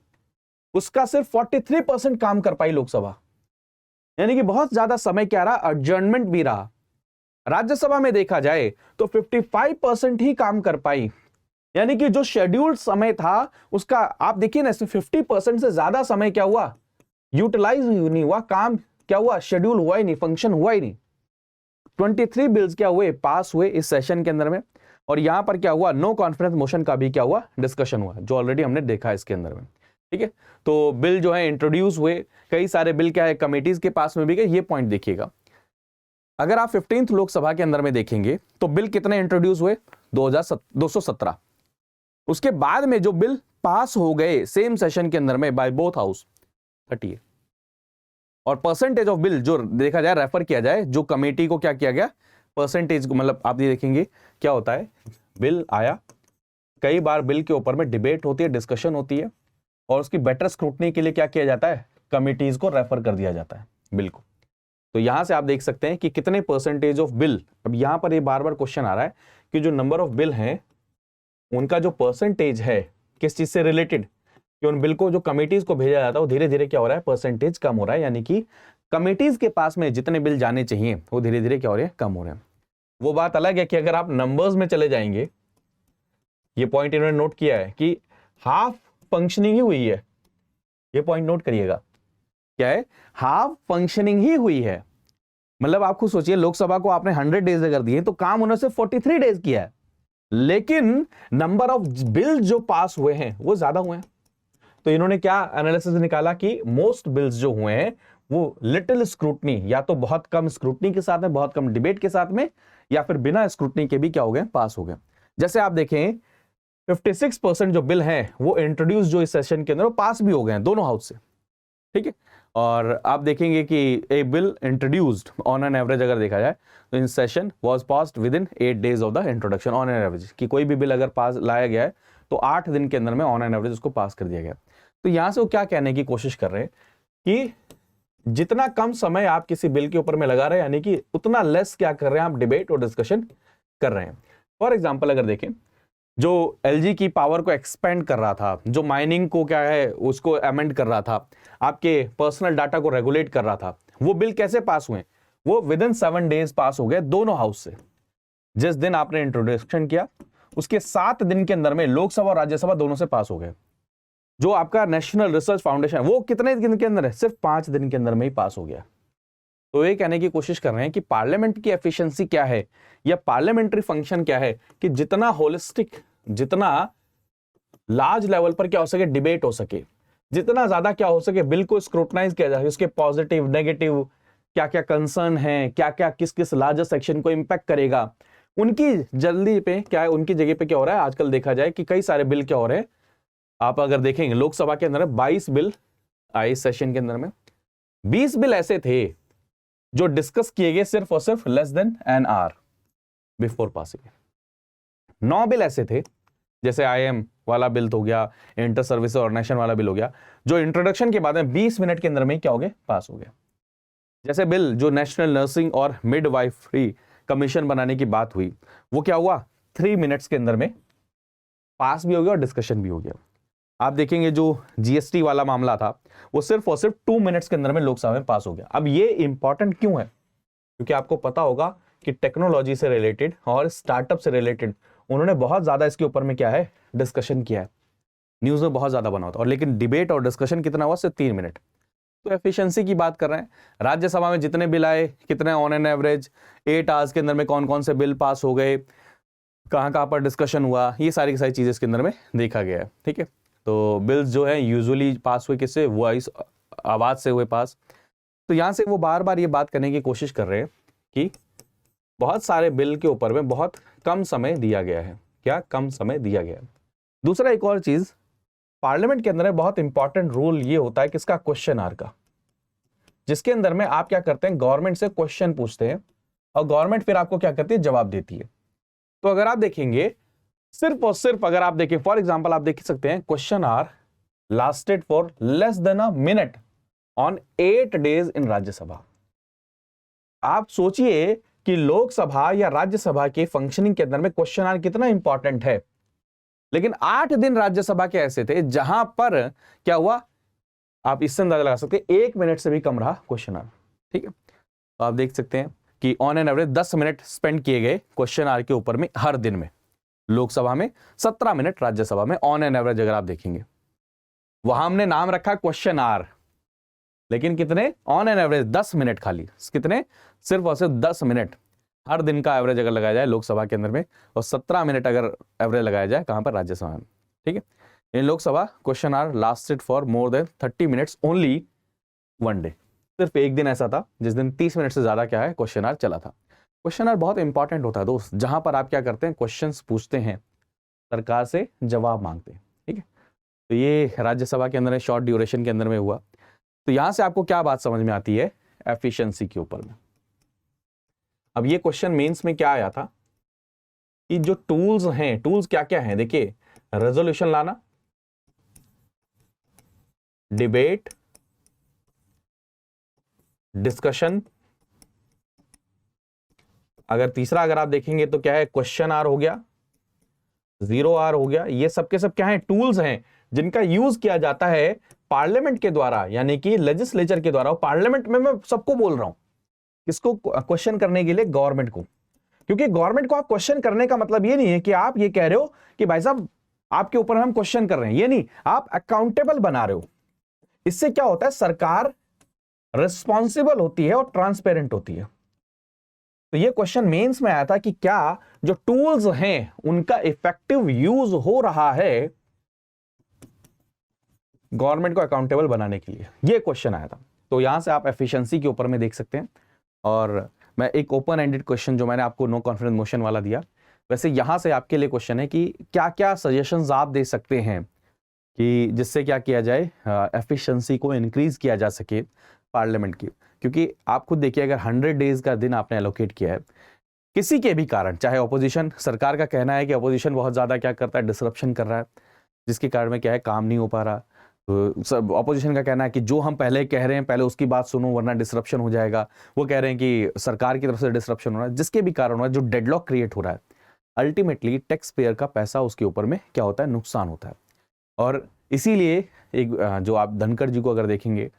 S2: उसका सिर्फ 43% काम कर पाई लोकसभा, यानी कि बहुत ज्यादा समय क्या रहा, एडजर्नमेंट भी रहा। राज्यसभा में देखा जाए तो 55% ही काम कर पाई, यानी कि जो शेड्यूल्ड समय था उसका आप देखिए ना, 50% से ज्यादा समय क्या हुआ, यूटिलाइज नहीं हुआ, काम क्या हुआ, शेड्यूल हुआ ही नहीं, फंक्शन हुआ ही नहीं। 23 बिल्स क्या हुए, पास हुए इस सेशन के अंदर में। और यहां पर क्या हुआ, नो कॉन्फिडेंस मोशन का भी क्या हुआ, डिस्कशन हुआ, जो ऑलरेडी हमने देखा है इसके अंदर में। ठीक है, तो बिल जो है इंट्रोड्यूस हुए, कई सारे बिल क्या है कमेटीज के पास में भी गए। ये पॉइंट देखिएगा, अगर आप 15th लोकसभा के अंदर में देखेंगे तो बिल कितने इंट्रोड्यूस हुए, 217। उसके बाद में जो बिल पास हो गए सेम सेशन के अंदर में बाय बोथ हाउस 38। और परसेंटेज ऑफ बिल जो देखा जाए, रेफर किया जाए, जो कमेटी को क्या किया गया, परसेंटेज को, मतलब आप ये देखेंगे क्या होता है, बिल आया, कई बार बिल के ऊपर में डिबेट होती है, डिस्कशन होती है और उसकी बेटर स्क्रूटनी के लिए क्या किया जाता है, कमिटीज को रेफर कर दिया जाता है बिल को। तो यहां से आप देख सकते हैं कि कितने परसेंटेज ऑफ बिल, अब यहां पर ये बार बार क्वेश्चन आ रहा है कि जो नंबर ऑफ बिल हैं उनका जो परसेंटेज है किस चीज से रिलेटेड, कि उन बिल को जो कमिटीज को भेजा जाता है वो धीरे धीरे क्या हो रहा है, परसेंटेज कम हो रहा है, यानी कि कमिटीज के पास में जितने बिल जाने चाहिए वो धीरे धीरे क्या हो रहे हैं, कम हो रहे हैं। वो बात अलग है कि अगर आप नंबर्स में चले जाएंगे, ये पॉइंट इन्होंने नोट किया है कि हाफ फंक्शनिंग ही हुई है, ये पॉइंट नोट करिएगा, क्या है, हाफ फंक्शनिंग ही हुई है। मतलब आप खुद सोचिए, लोकसभा को आपने 100 डेज अगर दिए तो काम उन्होंने सिर्फ 43 डेज किया है, लेकिन नंबर ऑफ बिल जो पास हुए हैं वो ज्यादा हुए हैं। तो इन्होंने क्या एनालिसिस निकाला कि मोस्ट बिल्स जो हुए हैं वो लिटिल स्क्रूटनी, या तो बहुत कम स्क्रूटनी के साथ में, बहुत कम डिबेट के साथ में, या फिर बिना स्क्रूटनी के भी क्या हो गए, पास हो गए। जैसे आप देखें 56% जो बिल हैं वो इंट्रोड्यूस जो इस सेशन के अंदर वो पास भी हो गए हैं दोनों हाउस से। ठीक है, और आप देखेंगे कि a bill introduced on an average अगर देखा जाए तो in session was passed within 8 days of the introduction on an average, कि कोई भी बिल अगर पास लाया गया है तो 8 दिन के अंदर में ऑन एन एवरेज उसको पास कर दिया गया। तो यहां से वो क्या कहने की कोशिश कर रहे हैं कि जितना कम समय आप किसी बिल के ऊपर में लगा रहे हैं, यानी कि उतना लेस क्या कर रहे हैं, आप डिबेट और डिस्कशन कर रहे हैं। फॉर एग्जाम्पल अगर देखें, जो एलजी की पावर को एक्सपेंड कर रहा था, जो माइनिंग को क्या है उसको अमेंड कर रहा था, आपके पर्सनल डाटा को रेगुलेट कर रहा था, वो बिल कैसे पास हुए, वो विद इन 7 days पास हो गए दोनों हाउस से। जिस दिन आपने इंट्रोडक्शन किया उसके 7 दिन के अंदर में लोकसभा और राज्यसभा दोनों से पास हो गए। जो आपका नेशनल रिसर्च फाउंडेशन वो कितने दिन के अंदर है, सिर्फ 5 दिन के अंदर में ही पास हो गया। तो ये कहने की कोशिश कर रहे हैं कि पार्लियामेंट की एफिशिएंसी क्या है या पार्लियामेंट्री फंक्शन क्या है कि जितना होलिस्टिक, जितना लार्ज लेवल पर क्या हो सके डिबेट हो सके, जितना ज्यादा क्या हो सके बिल को स्क्रूटनाइज किया जाए, उसके पॉजिटिव नेगेटिव क्या क्या कंसर्न है, क्या क्या किस किस लार्जर सेक्शन को इंपैक्ट करेगा, उनकी जल्दी पे क्या है, उनकी जगह पे क्या हो रहा है आजकल देखा जाए कि कई सारे बिल क्या हो रहे हैं। आप अगर देखेंगे लोकसभा के अंदर 22 बिल आए इस सेशन के अंदर में, 20 बिल ऐसे थे जो डिस्कस किए गए सिर्फ और सिर्फ less than an hour before passing. 9 bill ऐसे थे जैसे IIM वाला बिल हो गया, इंटर सर्विस ऑर्गेनाइजेशन वाला बिल हो गया, जो इंट्रोडक्शन के बाद में 20 मिनट के अंदर में क्या हो गया, पास हो गया। जैसे बिल जो नेशनल नर्सिंग और मिडवाइफरी कमीशन बनाने की बात हुई, वो क्या हुआ 3 मिनट्स के अंदर में पास भी हो गया और डिस्कशन भी हो गया। आप देखेंगे जो GST वाला मामला था वो सिर्फ और सिर्फ 2 मिनट्स के अंदर में लोकसभा में पास हो गया। अब ये इंपॉर्टेंट क्यों है? क्योंकि आपको पता होगा कि टेक्नोलॉजी से रिलेटेड और स्टार्टअप से रिलेटेड उन्होंने बहुत ज्यादा इसके ऊपर में क्या है डिस्कशन किया है, न्यूज में बहुत ज्यादा बना होता, और लेकिन डिबेट और डिस्कशन कितना हुआ, सिर्फ 3 मिनट। तो एफिशिएंसी की बात कर रहे हैं, राज्यसभा में जितने बिल आए, कितने ऑन एन एवरेज 8 आवर्स के अंदर में कौन कौन से बिल पास हो गए, कहां कहां पर डिस्कशन हुआ, ये सारी की सारी चीजें इसके अंदर में देखा गया है। ठीक है, तो बिल्स जो है यूजुअली पास हुए किससे, वॉइस आवाज से हुए पास। तो यहां से वो बार बार ये बात करने की कोशिश कर रहे हैं कि बहुत सारे बिल के ऊपर में बहुत कम समय दिया गया है। क्या कम समय दिया गया है? दूसरा एक और चीज, पार्लियामेंट के अंदर बहुत इंपॉर्टेंट रूल ये होता है किसका, क्वेश्चन आवर का, जिसके अंदर में आप क्या करते हैं, गवर्नमेंट से क्वेश्चन पूछते हैं और गवर्नमेंट फिर आपको क्या करती है, जवाब देती है। तो अगर आप देखेंगे सिर्फ और सिर्फ अगर आप देखें, फॉर एग्जांपल आप देख सकते हैं question hour lasted for less than a minute on 8 days in Rajya Sabha. आप सोचिए कि लोकसभा या राज्यसभा के फंक्शनिंग के अंदर में क्वेश्चन आवर कितना इंपॉर्टेंट है, लेकिन 8 दिन राज्यसभा के ऐसे थे जहां पर क्या हुआ, आप इससे अंदाजा लगा सकते हैं 1 मिनट से भी कम रहा क्वेश्चन आवर। ठीक है, तो आप देख सकते हैं कि on an average 10 minute spend किए गए क्वेश्चन आवर के ऊपर में हर दिन में, लोकसभा में 17 मिनट, राज्यसभा में ऑन एन एवरेज अगर आप देखेंगे। वहां हमने नाम रखा क्वेश्चन आवर, लेकिन कितने, ऑन एन एवरेज 10 मिनट, खाली कितने, सिर्फ और सिर्फ 10 मिनट हर दिन का एवरेज अगर लगाया जाए लोकसभा के अंदर में, और 17 मिनट अगर एवरेज लगाया जाए कहां पर, राज्यसभा में। ठीक है, इन Lok Sabha question hour lasted for more than 30 minutes only one day. सिर्फ एक दिन ऐसा था जिस दिन 30 मिनट से ज्यादा क्या है क्वेश्चन आवर चला था। क्वेश्चन आवर बहुत इंपॉर्टेंट होता है दोस्त, जहां पर आप क्या करते हैं, क्वेश्चंस पूछते हैं, सरकार से जवाब मांगते हैं। ठीक है, तो ये राज्यसभा के अंदर शॉर्ट ड्यूरेशन के अंदर में हुआ। तो यहां से आपको क्या बात समझ में आती है, एफिशिएंसी के ऊपर में। अब ये क्वेश्चन मेंस में क्या आया था कि जो टूल्स हैं, टूल्स क्या क्या हैं, देखिए, रेजोल्यूशन लाना, डिबेट, डिस्कशन, अगर तीसरा अगर आप देखेंगे तो क्या है, क्वेश्चन आवर हो गया, 0 आवर हो गया। ये सब के सब क्या है, टूल्स हैं जिनका यूज किया जाता है पार्लियामेंट के द्वारा, यानी कि लेजिस्लेचर के द्वारा। पार्लियामेंट में मैं सबको बोल रहा हूं, किसको, क्वेश्चन करने के लिए, गवर्नमेंट को। क्योंकि गवर्नमेंट को आप क्वेश्चन करने का मतलब ये नहीं है कि आप ये कह रहे हो कि भाई साहब आपके ऊपर हम क्वेश्चन कर रहे हैं, ये नहीं, आप अकाउंटेबल बना रहे हो। इससे क्या होता है, सरकार रिस्पॉन्सिबल होती है और ट्रांसपेरेंट होती है। तो ये क्वेश्चन मेंस में आया था कि क्या जो टूल्स हैं उनका इफेक्टिव यूज हो रहा है गवर्नमेंट को अकाउंटेबल बनाने के लिए, ये क्वेश्चन आया था। तो यहां से आप एफिशिएंसी के ऊपर में देख सकते हैं। और मैं एक ओपन एंडेड क्वेश्चन जो मैंने आपको नो कॉन्फिडेंस मोशन वाला दिया, वैसे यहां से आपके लिए क्वेश्चन है कि क्या क्या सजेशंस आप दे सकते हैं कि जिससे क्या किया जाए, एफिशिएंसी को इंक्रीज किया जा सके पार्लियामेंट की। क्योंकि आप खुद देखिए, अगर 100 डेज का दिन आपने एलोकेट किया है किसी के भी कारण, चाहे ऑपोजिशन, सरकार का कहना है कि ऑपोजिशन बहुत ज्यादा क्या करता है, डिसरप्शन कर रहा है, जिसके कारण में क्या है, काम नहीं हो पा रहा। तो सब ऑपोजिशन का कहना है कि जो हम पहले कह रहे हैं पहले उसकी बात सुनो वरना डिसरप्शन हो जाएगा। वो कह रहे हैं कि सरकार की तरफ से डिसरप्शन हो रहा है, जिसके भी कारण हो रहा है, जो डेडलॉक क्रिएट हो रहा है, अल्टीमेटली टैक्स पेयर का पैसा उसके ऊपर में क्या होता है, नुकसान होता है। और इसीलिए एक जो आप धनखड़ जी को अगर देखेंगे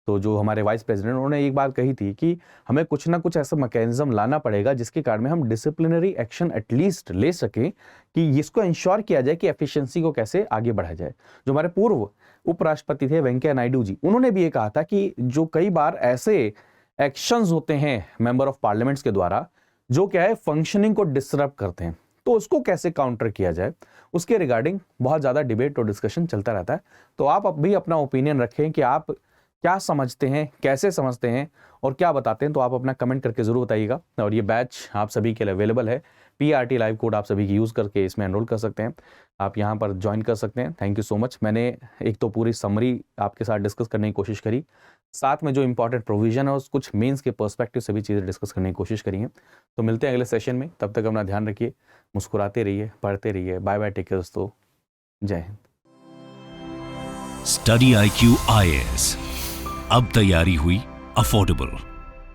S2: तो जो हमारे वाइस प्रेसिडेंट, उन्होंने एक बात कही थी कि हमें कुछ ना कुछ ऐसा मैकेनिज्म लाना पड़ेगा जिसके कारण में हम डिसिप्लिनरी एक्शन एटलीस्ट ले सकें कि इसको इंश्योर किया जाए कि एफिशिएंसी को कैसे आगे बढ़ाया जाए। जो हमारे पूर्व उपराष्ट्रपति थे वेंकैया नायडू जी, उन्होंने भी ये कहा था कि जो कई बार ऐसे एक्शंस होते हैं मेंबर ऑफ पार्लियामेंट्स के द्वारा जो क्या है फंक्शनिंग को डिस्टर्ब करते हैं, तो उसको कैसे काउंटर किया जाए उसके रिगार्डिंग बहुत ज़्यादा डिबेट और डिस्कशन चलता रहता है। तो आप अब भी अपना ओपिनियन रखें कि आप क्या समझते हैं, कैसे समझते हैं और क्या बताते हैं, तो आप अपना कमेंट करके ज़रूर बताइएगा। और ये बैच आप सभी के लिए अवेलेबल है, PRT लाइव कोड आप सभी की यूज़ करके इसमें एनरोल कर सकते हैं, आप यहाँ पर ज्वाइन कर सकते हैं। Thank you so much. मैंने एक तो पूरी समरी आपके साथ डिस्कस करने की कोशिश करी, साथ में जो इंपॉर्टेंट प्रोविजन है उस कुछ मेंस के पर्सपेक्टिव से भी चीज़ें डिस्कस करने की कोशिश करी हैं। तो मिलते हैं अगले सेशन में, तब तक अपना ध्यान रखिए, मुस्कुराते रहिए, पढ़ते रहिए। बाय बाय, टेक केयर दोस्तों, जय हिंद।
S1: स्टडी IQ IAS, अब तैयारी हुई अफोर्डेबल।